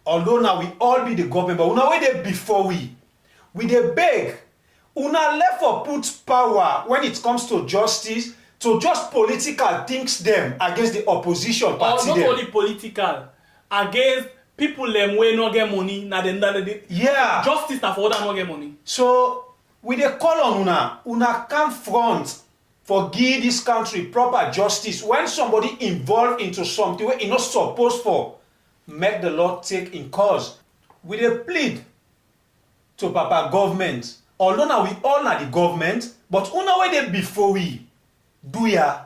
[SPEAKER 2] Although now we all be the government, but now we dey before we dey beg. Una left for put power when it comes to justice to just political things them against the opposition party.
[SPEAKER 1] Or not only political, against people them wey no get money, na the
[SPEAKER 2] yeah.
[SPEAKER 1] Justice na for them no get money.
[SPEAKER 2] So we dey call on una come front for give this country proper justice. When somebody involved into something where e not supposed for, make the law take in cause. We dey plead to Papa government. Although now we all na the government, but una wey dey before we do ya,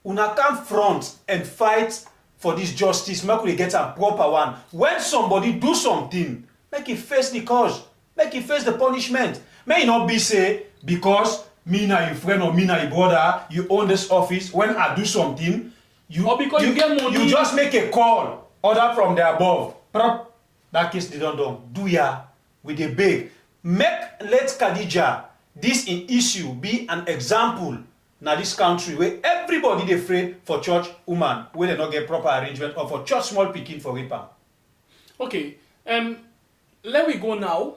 [SPEAKER 2] una come front and fight for this justice. Make we get a proper one. When somebody do something, make it face the cause, make it face the punishment. May it not be say because me na your friend or me na your brother, you own this office. When I do something,
[SPEAKER 1] or because you get money,
[SPEAKER 2] you just make a call, order from the above. That case they don't do. Do ya with a beg. Let Kadija, this issue, be an example na this country where everybody dey afraid for church woman where they not get proper arrangement, or for church small picking for rape.
[SPEAKER 1] Okay, let we go now.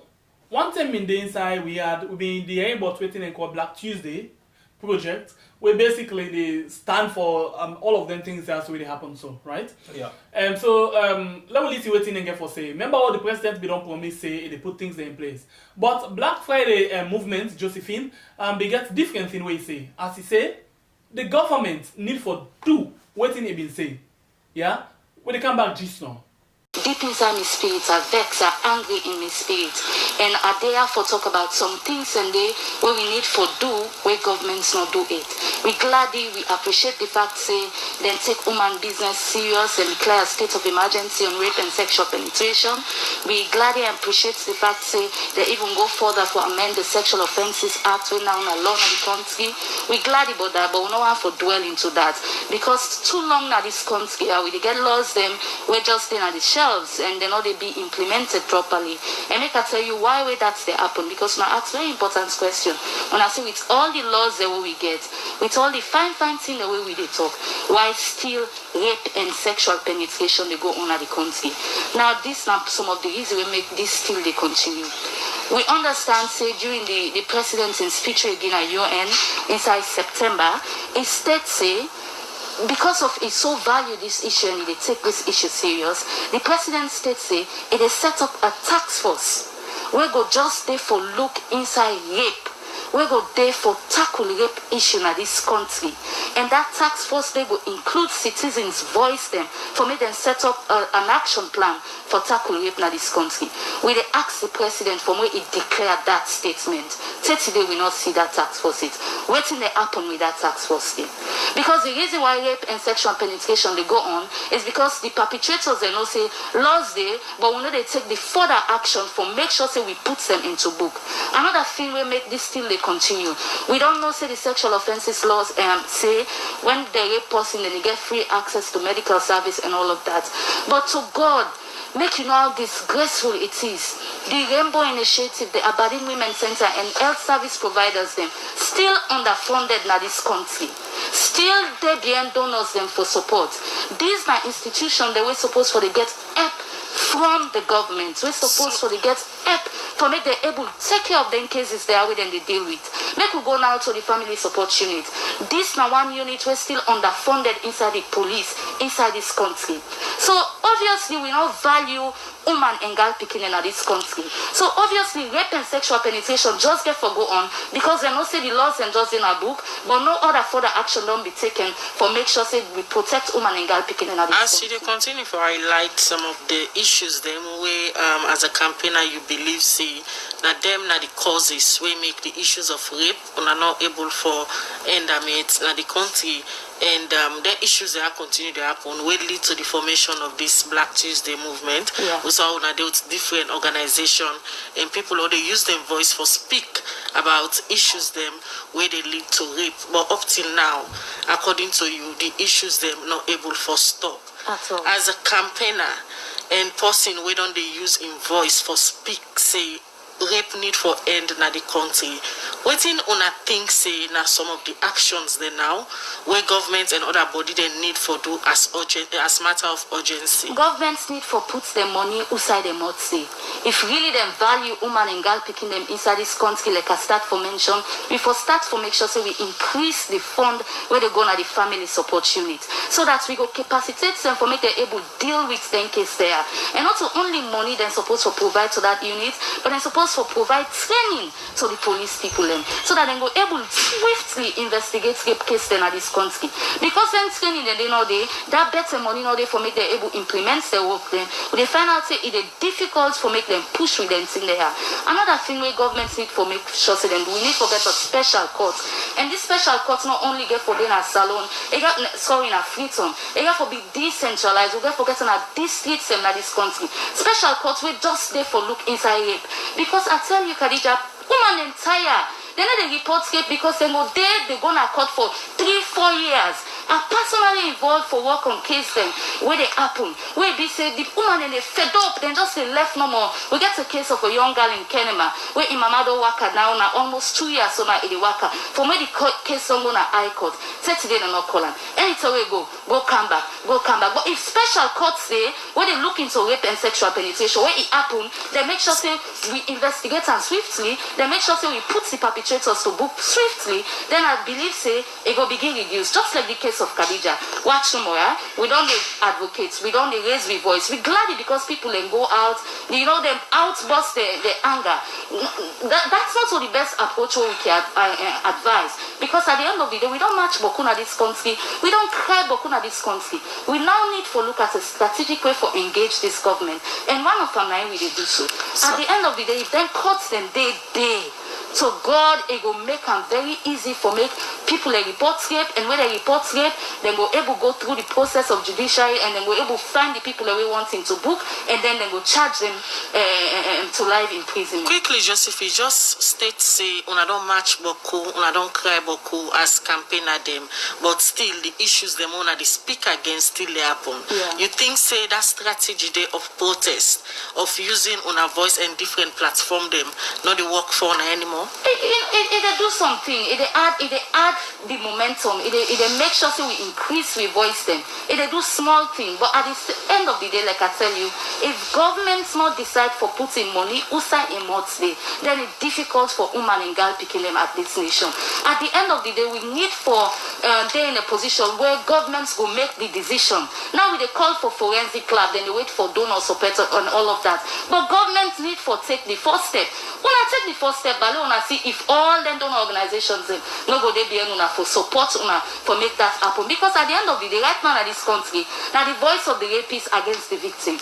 [SPEAKER 1] One time in the inside we been in the Rainbo waiting and called Black Tuesday project, where basically they stand for all of them things that's really happen, so right?
[SPEAKER 2] Yeah.
[SPEAKER 1] So let me see waiting and get for say. Remember what the president be don't promise say they put things in place. But Black Friday movement, Josephine, they get different in what he say. As he say, the government need for do waiting he been say. Yeah? When they come back just now.
[SPEAKER 9] Deep inside my spirit, are vexed, are angry in my spirit, and are there for talk about some things and they where we need for do where governments not do it. We gladly we appreciate the fact say then take woman business serious and declare a state of emergency on rape and sexual penetration. We gladly appreciate the fact say they even go further for amend the Sexual Offences Act when now in a law in the country. We gladly about that, but we don't want to dwell into that because too long now this country we get laws them we're just in at the shelf. And they know they be implemented properly. And make I tell you why that's they happen, because now ask very important question. When I say with all the laws that we get, with all the fine thing the way we they talk, why still rape and sexual penetration they go on at the country? Now this now some of the reasons we make this still they continue. We understand say during the president's speech again at UN inside September, it states say because of it so value this issue and they take this issue serious, the president states say it is set up a task force. We go just there for look inside rape. We go there for tackle rape issue in this country. And that task force they go include citizens voice them for me then set up an action plan for tackle rape in this country. We they ask the president for where he declared that statement. Today we not see that task force it. Waiting they happen with that task force thing. Because the reason why rape and sexual penetration they go on is because the perpetrators they know say laws there, but we know they take the further action for make sure say we put them into book. Another thing we make this still they continue. We don't know say the sexual offences laws say when they rape person then they get free access to medical service and all of that. But to God, make you know how disgraceful it is. The Rainbow Initiative, the Aberdeen Women Centre and health service providers them still underfunded in this country. Still they behind donors them for support. These are institutions that we're supposed for to get help from the government. We're supposed to get help for make they able to take care of them cases they are with and they deal with. Make we go now to the family support unit. This now one unit we're still underfunded inside the police, inside this country. So obviously we don't value woman and girl picking in this country. So obviously rape and sexual penetration just get for go on because they don't say the laws and just in a book, but no other further action don't be taken for make sure say we protect woman and girl picking in this country.
[SPEAKER 10] As you continue for highlight some of the issues them where as a campaigner you believe see that them na the causes we make the issues of rape and are not able for end it na the country, and the issues that continue to happen will lead to the formation of this Black Tuesday movement.
[SPEAKER 9] Yeah.
[SPEAKER 10] We saw una dealt with different organizations and people who they use their voice for speak about issues them where they lead to rape. But up till now, according to you, the issues them not able for stop.
[SPEAKER 9] At all.
[SPEAKER 10] As a campaigner and person we don't they use in voice for speak say rape need for end na the country. Waiting on a thing say na some of the actions they now where government and other body they need for do as urgent as matter of urgency.
[SPEAKER 9] Governments need for put their money outside the mouth say. If really them value woman and girl picking them inside this country like I start for mention, we for start for make sure say we increase the fund where they go na the family support unit. So that we go capacitate them for make they able deal with them in case there. And not only money they're supposed to provide to that unit, but they're supposed to provide training to the police people them so that they go able to swiftly investigate rape case then at this country. Because then training they know they that better money know they for make they able implement their work then. They find out say it is difficult for make them push with them thing there. Another thing where governments need for make sure say them we need for get a special court. And this special court not only get for dinner salon, it got sorry in a Freetown, it got for be decentralized, we get for getting a district in this country. Special courts we just there for look inside rape. Because I tell you, Kadija, woman entire, they know they report rape because they go there, they go to court for 3-4 years. I personally involved for work on case them where they happen. Where they say the woman and they fed up, then just they left no more. We get a case of a young girl in Kenema where Imamado Waka now almost 2 years so now in the Waka. From where the case on going to High Court. Say today they're not calling. Anytime we go come back. But if special courts say where they look into rape and sexual penetration, where it happen, they make sure say we investigate and swiftly, they make sure say we put the perpetrators to book swiftly, then I believe say it will begin reduced. Just like the case of Kadija. Watch no more, we don't need advocates, we don't need raise the voice. We glad it because people then go out, you know, them outburst their anger. That's not so the best approach we can advise. Because at the end of the day, we don't match Bokuna this country, we don't cry Bokuna this country. We now need to look at a strategic way for engage this government. And one of them now we do so. At the end of the day, if then cuts them day. So God, it will make them very easy for make people they report rape, and when they report rape, then go able to go through the process of judiciary, and then go able to find the people that we want to book, and then they go charge them to life imprisonment.
[SPEAKER 10] Quickly, Josephine, just state say una don't match boku, una don't cry boku as campaigner them, but still the issues them una they speak against still they happen.
[SPEAKER 9] Yeah.
[SPEAKER 10] You think say that strategy day of protest, of using una voice and different platform them, not the work for una anymore?
[SPEAKER 9] It do something. It add the momentum. It make sure so we increase, we voice them. It do small thing, but at the end of the day, like I tell you, if governments not decide for putting money outside a monthly, then it's difficult for woman and girl picking them at this nation. At the end of the day, we need for they in a position where governments will make the decision. Now we they call for forensic lab, then they wait for donor support and all of that. But governments need for take the first step. When I take the first step, I want to see if all them donor organizations no go they be enough for support for make that happen. Because at the end of the day, right now in this country, now the voice of the rapist against the victim,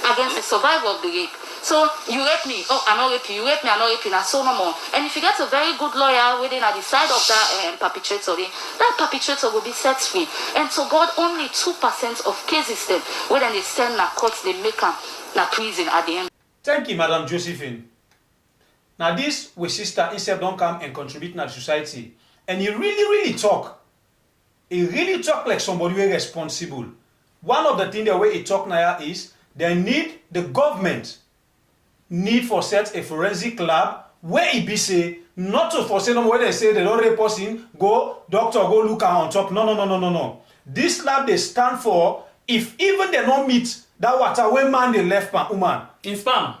[SPEAKER 9] against the survivor of the rape. So you rape me, oh I not rape you, rape me, I not rape you, and so no more. And if you get a very good lawyer within at the side of that perpetrator, that perpetrator will be set free. And so God, only 2% of cases then when they send na courts, they make them na prison at the end.
[SPEAKER 2] Thank you, Madam Josephine. Now this we sister himself don't come and contribute to the society. And he really talk. He really talk like somebody who is responsible. One of the things the way he talk now is they need the government need for set a forensic lab where it be say not to for say no where they say they don't rape person, go doctor go look on top. No. This lab they stand for if even they don't meet that water where man they left pan woman
[SPEAKER 1] In spam.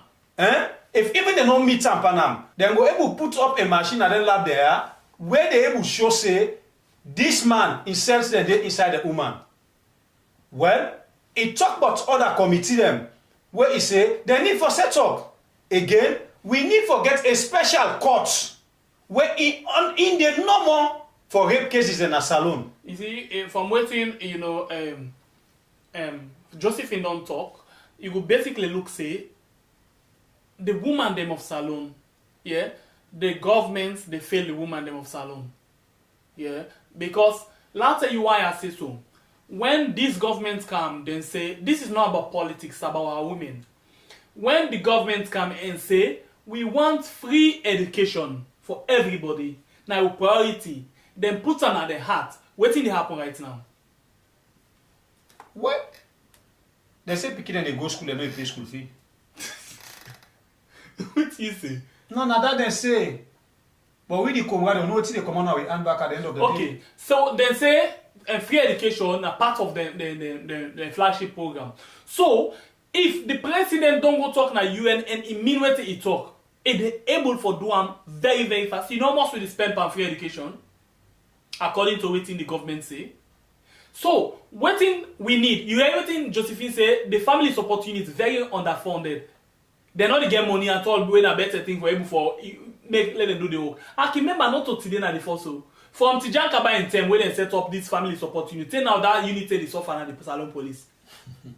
[SPEAKER 2] If even they don't meet Panam, then go able put up a machine at the lab there where they able show say this man inserts the dead inside the woman. Well, He talk about other committee them where he say they need for set up. Again, we need for get a special court where in the no more for rape cases in a salon.
[SPEAKER 1] You see, from waiting, Josephine don't talk. You will basically look say the woman them of salon, yeah. The governments they fail the woman them of salon, yeah. Because let's tell you why I say so. When these governments come, then say this is not about politics, it's about our women. When the governments come and say we want free education for everybody, now priority, then put on at the heart. What thing they happen right now?
[SPEAKER 2] What? They say picking and they go school, they no pay school fee.
[SPEAKER 1] What you say?
[SPEAKER 2] No, that they say. But we the come, we don't know what they come on now. We hand back at the end of the day.
[SPEAKER 1] Okay, so they say free education are part of the flagship program. So if the president don't go talk na UN and immediately he talk, it able for do am very very fast. You know how much we spend on free education, according to what the government say. So what thing we need? You hear everything Josephine say. The family support unit is very underfunded. They not get money at all. Doing a better thing for able for let them do the work. I can remember not to today na the first so. From Tijan Kaba in time when they set up this family support unit, now that unit is off and the Salon Police.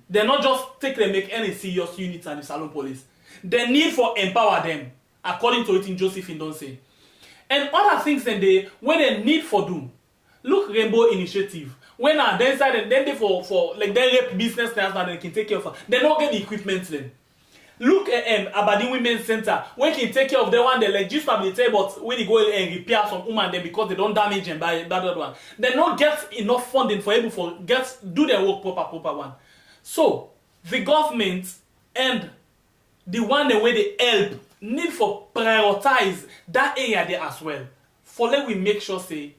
[SPEAKER 1] They not just take them make any serious units and the Salon Police. They need for empower them, according to what in Josephine don't say. And other things then when they need for do. Look Rainbow Initiative. When they inside and then they for like they rape business now they can take care of. They don't get the equipment then. Look at Aberdeen Women's Centre. When can take care of the one they like just stability, but when they go and repair some woman them because they don't damage and buy that one. They not get enough funding for able for do their work proper one. So the government and the one the way they help need for prioritize that area there as well. For let we make sure say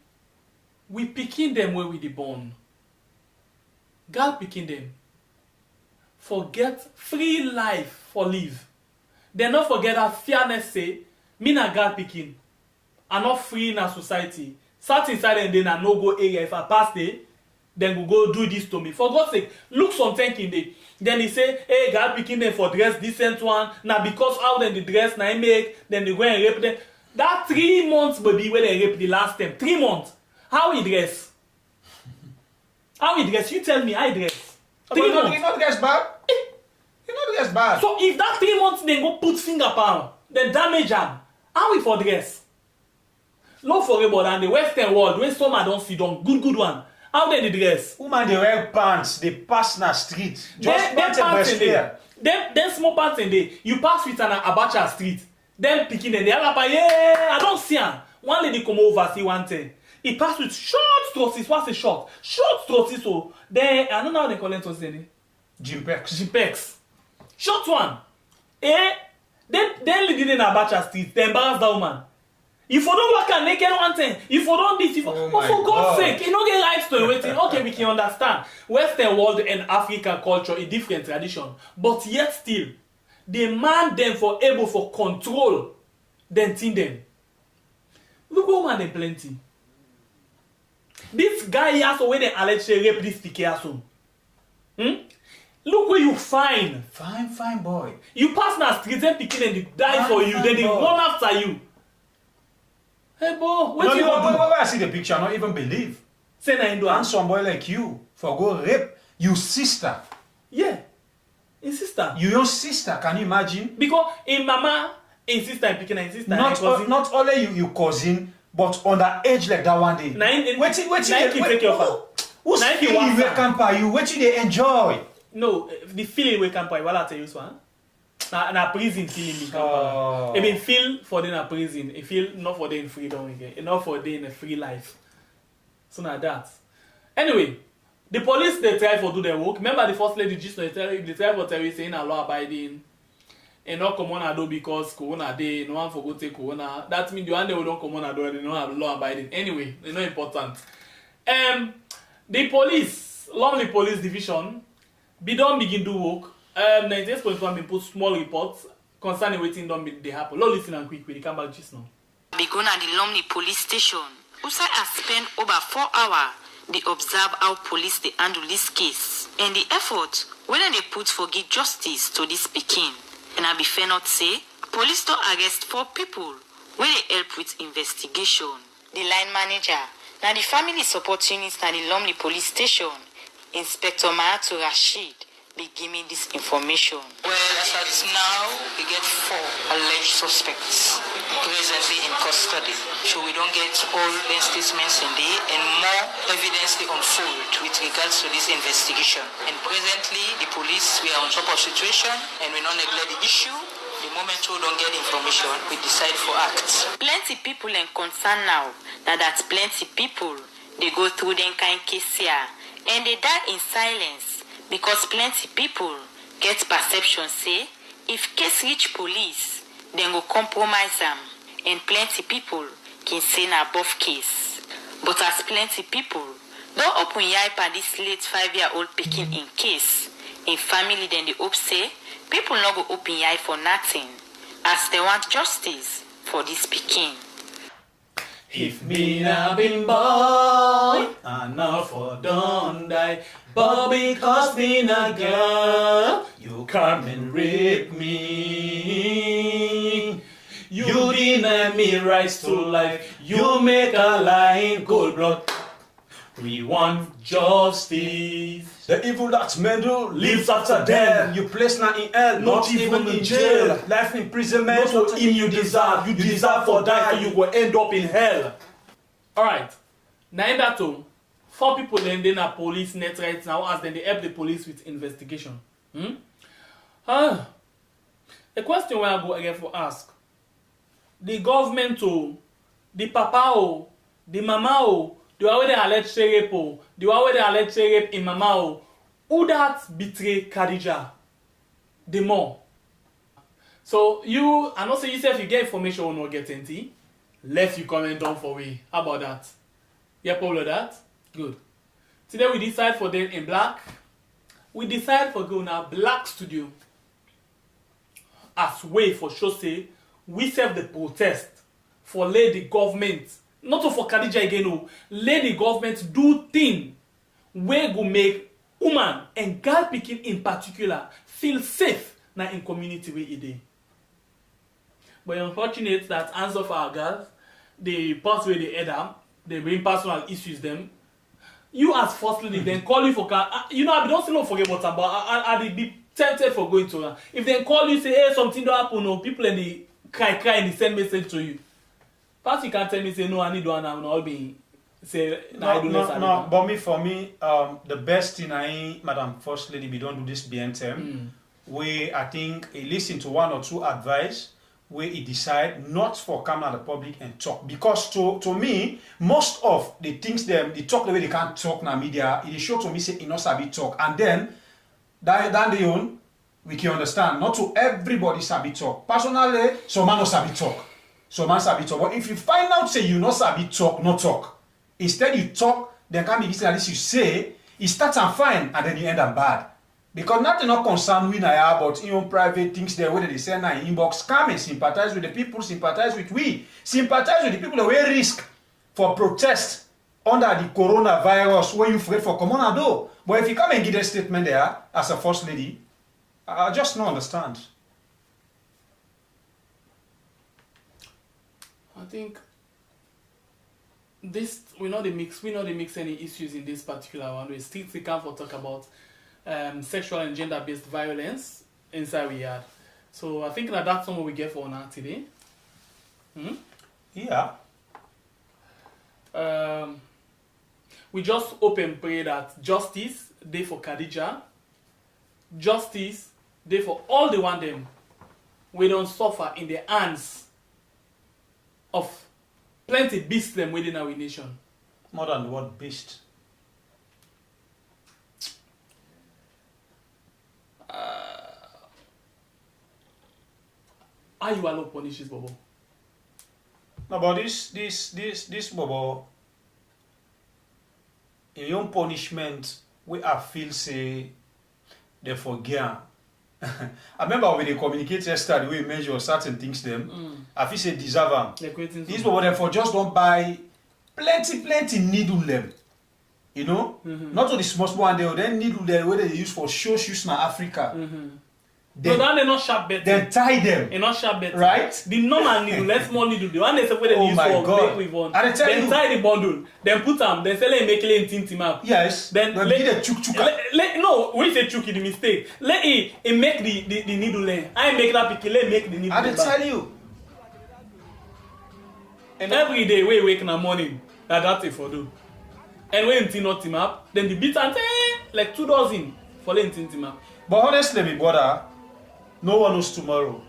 [SPEAKER 1] we picking them where we the born. God picking them. Forget free life for live. They not forget that fairness say, me na God picking. I'm not free in a society. Sat inside and then I no go area. If I pass there, then we go do this to me. For God's sake, look some thinking there. Then he say, hey, God picking them for dress decent one. Now because how then the dress now make, then they go and rape them. That 3 months baby when they rape the last time. 3 months. How he dress? How he dress? You tell me how he dress. 3 months.
[SPEAKER 2] He not dress bad. He not dress bad.
[SPEAKER 1] So if that 3 months they go put finger palm, then damage them. How we for dress? Not for about and the Western world when summer don't see them good one. How they dress?
[SPEAKER 2] Woman they wear pants, they pass na street. Just pants and breast here.
[SPEAKER 1] Then small pants in there. You pass with an Abacha street. Then picking them. They are yeah, I don't see him. One lady come over see one thing. He passed with short trousers. What's a short? Short trousers. So then I don't know how they call it. Jimpex. Short one. Then lady in Abacha street. They embarrass that woman. If you don't work and naked one thing, if you don't this, if for God's sake, you don't get rights to waiting. Okay, we can understand. Western world and African culture is different tradition, but yet still, they man them for able for control, then think them. Look woman them plenty. This guy has when they allegedly rape this Picasso. Look where you find.
[SPEAKER 2] Fine boy.
[SPEAKER 1] You pass na street, then picking and they die for you, then they run after you. Hey, boy, what you want to do?
[SPEAKER 2] When I see the picture, I don't even believe.
[SPEAKER 1] Say na Indo.
[SPEAKER 2] And some boy like you for go rape your sister.
[SPEAKER 1] Yeah, his sister.
[SPEAKER 2] Your sister, can you imagine?
[SPEAKER 1] Because in mama, in sister, and picking, and sister,
[SPEAKER 2] not only you cousin, but on that age like that one day. Wait,
[SPEAKER 1] take your father.
[SPEAKER 2] Who's feeling we can buy you? What they enjoy?
[SPEAKER 1] No, the feeling we can buy. What I tell you, one. Na prison feeling me come. It feel for them in prison. It feel not for them in freedom again. Not for them in a free life. So now that. Anyway, the police they try for do their work. Remember the first lady just they try for tell you saying a law abiding. And not come on do because corona day. No one for go take corona. That means the one day we don't come on do they don't have law abiding. Anyway, it's not important. The police, Lonely Police Division, be don't begin do work. 98.1 been put small reports concerning waiting don't they happen. Let's listen and quick. We come back just now.
[SPEAKER 9] Be going at the Lumley police station. Usai has spent over 4 hours
[SPEAKER 11] they observe how police they handle this case and the effort when they put for give justice to this pikin. And I be fair not say, police don't arrest 4 people where they help with investigation. The line manager, now the family support unit at the Lumley police station, Inspector Mahatu Rashid, be give me this information.
[SPEAKER 12] Well, as at now, we get 4 alleged suspects presently in custody. So we don't get all the statements in there and more evidence they unfold with regards to this investigation. And presently, the police, we are on top of situation and we don't neglect the issue. The moment we don't get information, we decide for acts.
[SPEAKER 11] Plenty people and concern now that plenty people, they go through them kind case here and they die in silence because plenty people get perception say if case reach police, then go compromise them and plenty people can say na above case. But as plenty people don't open eye for this late 5-year-old picking in case, in family then they hope say people not go open eye for nothing as they want justice for this picking.
[SPEAKER 1] If me na been boy, I not for don't die. But because me na girl, you come and rape me. You deny me rights to life. You make a lie in cold blood. We want justice.
[SPEAKER 2] The evil that men do
[SPEAKER 1] lives after them.
[SPEAKER 2] You place now in hell, not even in jail. Life imprisonment,
[SPEAKER 1] Not what him you deserve. You deserve for die, so you will end up in hell. Alright. Now in that too, 4 people then a police net right now as then they help the police with investigation. The question where I go again for ask. The government the papa the mama the one where they alleged rape the one where they alleged rape in mama who that betray Kadija the more. So you, I know say yourself you get information or not get anything, left you comment down for we. How about that? You follow that? Good. Today we decide for them in black. We decide for going to black studio as way for sure say we serve the protest for let the government, not for Kadija again, let the government do thing where go make woman and girl picking in particular feel safe now in community where it is. But unfortunate that answer for our girls, they pass where they head up, they bring personal issues them. You as first lady then call you for car. You know I don't say no forget about them, but I be tempted for going to her. If they call you say hey something don't happen, no people in the cry and they send message to you. First you can tell me say no I need one and I'll be say
[SPEAKER 2] no. But me for me the best thing I Madam First Lady we don't do this BNTM. We I think he listen to 1 or 2 advice where he decide not for come out the public and talk because to me most of the things them they talk the way they can't talk in the media it is sure to me say he not sabi talk and then down the own we can understand not to everybody sabi talk personally some man no sabi talk some man sabi talk but if you find out say you not sabi talk no talk instead you talk then can be this at least you say it starts and fine and then you end up bad. Because nothing not concerned with Naya about your own private things there, whether they send an inbox, come and sympathize with the people, sympathize with we, sympathize with the people that will risk for protest under the coronavirus when you afraid for common ado. But if you come and give a statement there as a first lady, I just don't understand.
[SPEAKER 1] I think this we not mix any issues in this particular one. We still can't talk about sexual and gender-based violence inside we had. So I think that's something we get for now today.
[SPEAKER 2] Yeah.
[SPEAKER 1] We just hope and pray that justice day for Kadija, justice day for all the one them we don't suffer in the hands of plenty beasts them within our nation.
[SPEAKER 2] More than the word beast.
[SPEAKER 1] How you allow punish this Bobo?
[SPEAKER 2] No, but this Bobo, in your punishment, we are feel say they forget. I remember when they communicate yesterday, we measure certain things them. I feel say deserve them. This Bobo therefore just don't buy plenty needle them. You know? Not to the small one, they then needle there where they use for shoes in Africa.
[SPEAKER 1] Then, no, they're not sharp better.
[SPEAKER 2] Then tie them.
[SPEAKER 1] They're not sharp better.
[SPEAKER 2] Right?
[SPEAKER 1] The normal needle, less small needle, the one they say where they use for make with one. Then tie the bundle, then put them, then sell it make it in tinty map.
[SPEAKER 2] Yes.
[SPEAKER 1] Then
[SPEAKER 2] let it chuk.
[SPEAKER 1] No, when you say chuki, the mistake. Let it make the needle lane. I make that picky, let make the needle.
[SPEAKER 2] I tell you.
[SPEAKER 1] And every day we wake in the morning, that's it for do. And when you not team up, then the beat and like 2 dozen for the team up.
[SPEAKER 2] But honestly, my brother, no one knows tomorrow.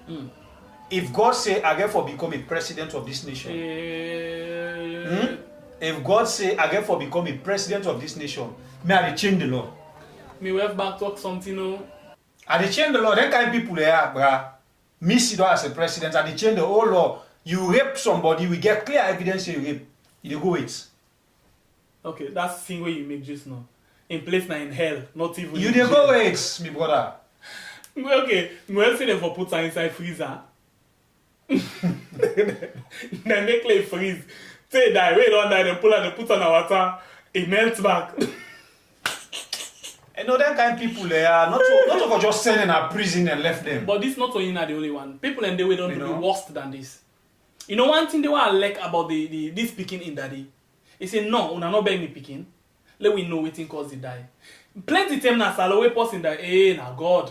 [SPEAKER 2] If God say I get for become a president of this nation, if God say I get for become a president of this nation, may I change the law?
[SPEAKER 1] Me have back talk something, no.
[SPEAKER 2] I change the law. Then kind of people there, bruh. Me sit down as a president, I change the whole law. You rape somebody, we get clear evidence you rape. You go wait.
[SPEAKER 1] Okay, that's the thing where you make just now. In place now in hell, not even.
[SPEAKER 2] You dey go wait, me brother.
[SPEAKER 1] Okay, we'll see them for put her inside freezer. Then make like freeze. Say die, wait on die, then pull her, then put her in the water, it melts back.
[SPEAKER 2] You know that kind of people they are not for just sending a prison and left them.
[SPEAKER 1] But this not only not the only one. People and they don't do the worse than this. You know one thing they want to like about this picking in daddy. He say no, una not beg me picking. Let we know wetin cause the die. Plenty time na salary person die. Na God.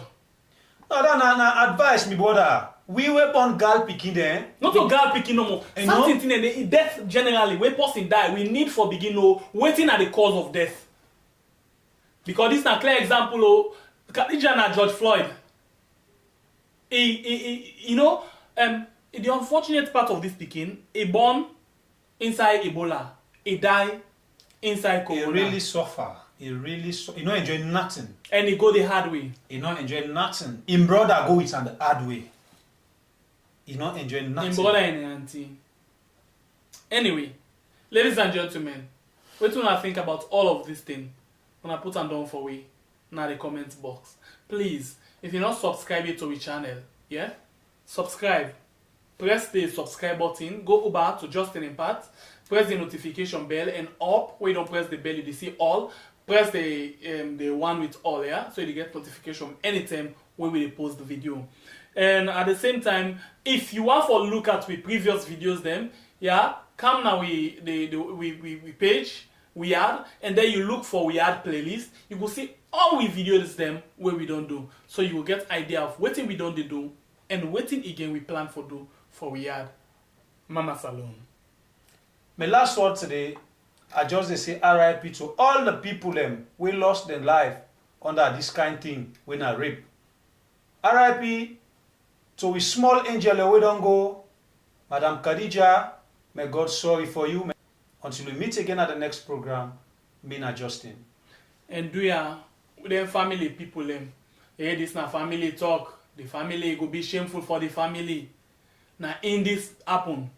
[SPEAKER 2] No, na advice, me brother. We were born girl picking there.
[SPEAKER 1] Not a girl picking no more. Something thing in death generally, when person die, we need for begin know waiting at the cause of death. Because this is a clear example of Kadija and George Floyd. You know, the unfortunate part of this picking, he born inside Ebola. He die inside Corona.
[SPEAKER 2] He really suffer. He not enjoy nothing.
[SPEAKER 1] And he go the hard way.
[SPEAKER 2] He not enjoy nothing. Him brother go it on the hard way. He not enjoy nothing.
[SPEAKER 1] Him brother and auntie. Anyway, ladies and gentlemen, what do you think about all of this thing? When I put them down for we in the comment box. Please, if you're not subscribed to our channel, yeah, subscribe. Press the subscribe button. Go over to Justin Impact. Press the notification bell and up. Where you don't press the bell, you see all. Press the one with all, yeah, so you get notification anytime when we post the video. And at the same time, if you want to look at we previous videos, them, yeah, come now we page we add, and then you look for we add playlist. You will see all we videos them where we don't do, so you will get idea of what we don't do and what again we plan for do for we add. Mama Salon.
[SPEAKER 2] My last word today, I just say RIP to all the people them we lost their life under this kind thing when I rape. RIP to we small angel we don't go, Madam Kadija. May God sorry for you. Until we meet again at the next program, me na Justin.
[SPEAKER 1] And do ya with them family people them. Hey, this na family talk. The family go be shameful for the family. Now in this happen,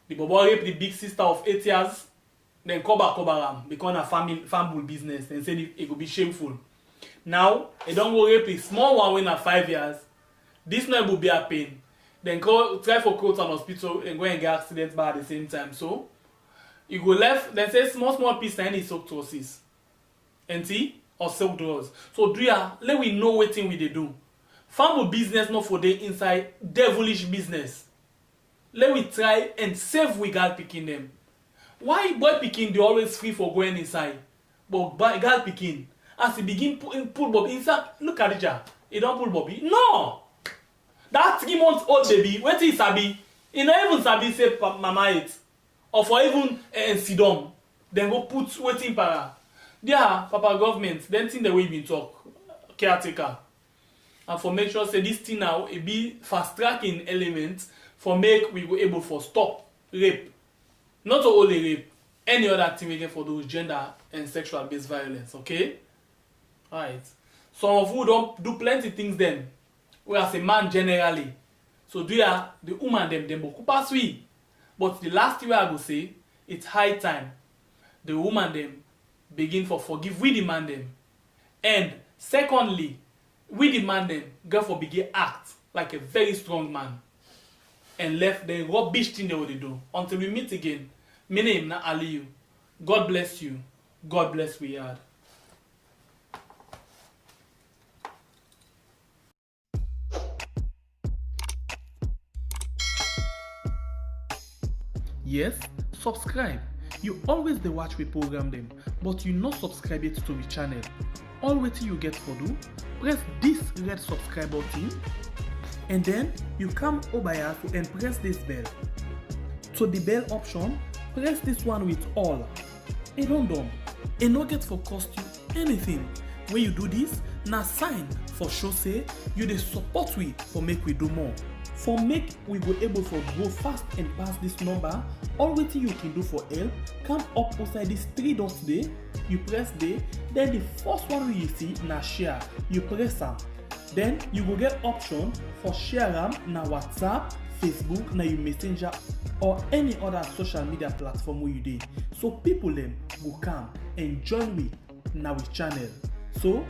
[SPEAKER 1] the bobo rape the big sister of 8 years, then cover am because na family business and say it go be shameful. Now they don't go rape the small one when na 5 years. This now will be a pain. Then try for court and hospital and go and get accident by at the same time. So you go left, then say small piece and it's octosis. And see? Or silk drugs. So do ya let we know what thing we they do. Family business not for the inside devilish business. Let we try and save we girl picking them. Why boy picking they always free for going inside? But girl picking, as he begin pull Bobby inside, look at it, he don't pull Bobby. No! That 3 months old baby, what is Sabi? He not even Sabi say mama it. Or for even Sidom. Then go put waiting para. Yeah, Papa government, then think the way we talk. Caretaker. And for make sure say this thing now it be fast tracking element for make we go able for stop rape. Not only rape, any other thing we get for those gender and sexual based violence, okay? Alright. Some of you don't do plenty things then. Whereas a man generally. So do ya the woman them boku pass we. But the last thing I go say, it's high time the woman them begin for forgive we demand them. And secondly, we demand them go for begin act like a very strong man. And left the rubbish thing they would do. Until we meet again. My name na Aliyu. God bless you. God bless we had. Yes, subscribe. You always dey watch we program them, but you not subscribe yet to the channel. All wetin you get for do, press this red subscribe button, and then you come over here and press this bell. To the bell option, press this one with all. E don done. E no get for cost you anything. When you do this, na sign for show say you dey support we for make we do more. For make we go able for grow fast and pass this number, all wetin you can do for help, come up outside this 3 dots there, you press there, then the first one wey you see na share, you press am. Then you go get option for share am na WhatsApp, Facebook, na your messenger or any other social media platform wey you dey. So people dem go come and join we na we channel. So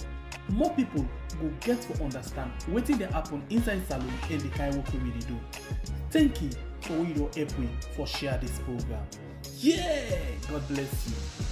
[SPEAKER 1] more people go get to understand wetin dey happen inside salon and the kind work we dey do. Thank you for wey you don help me for share this program. Yeah, God bless you.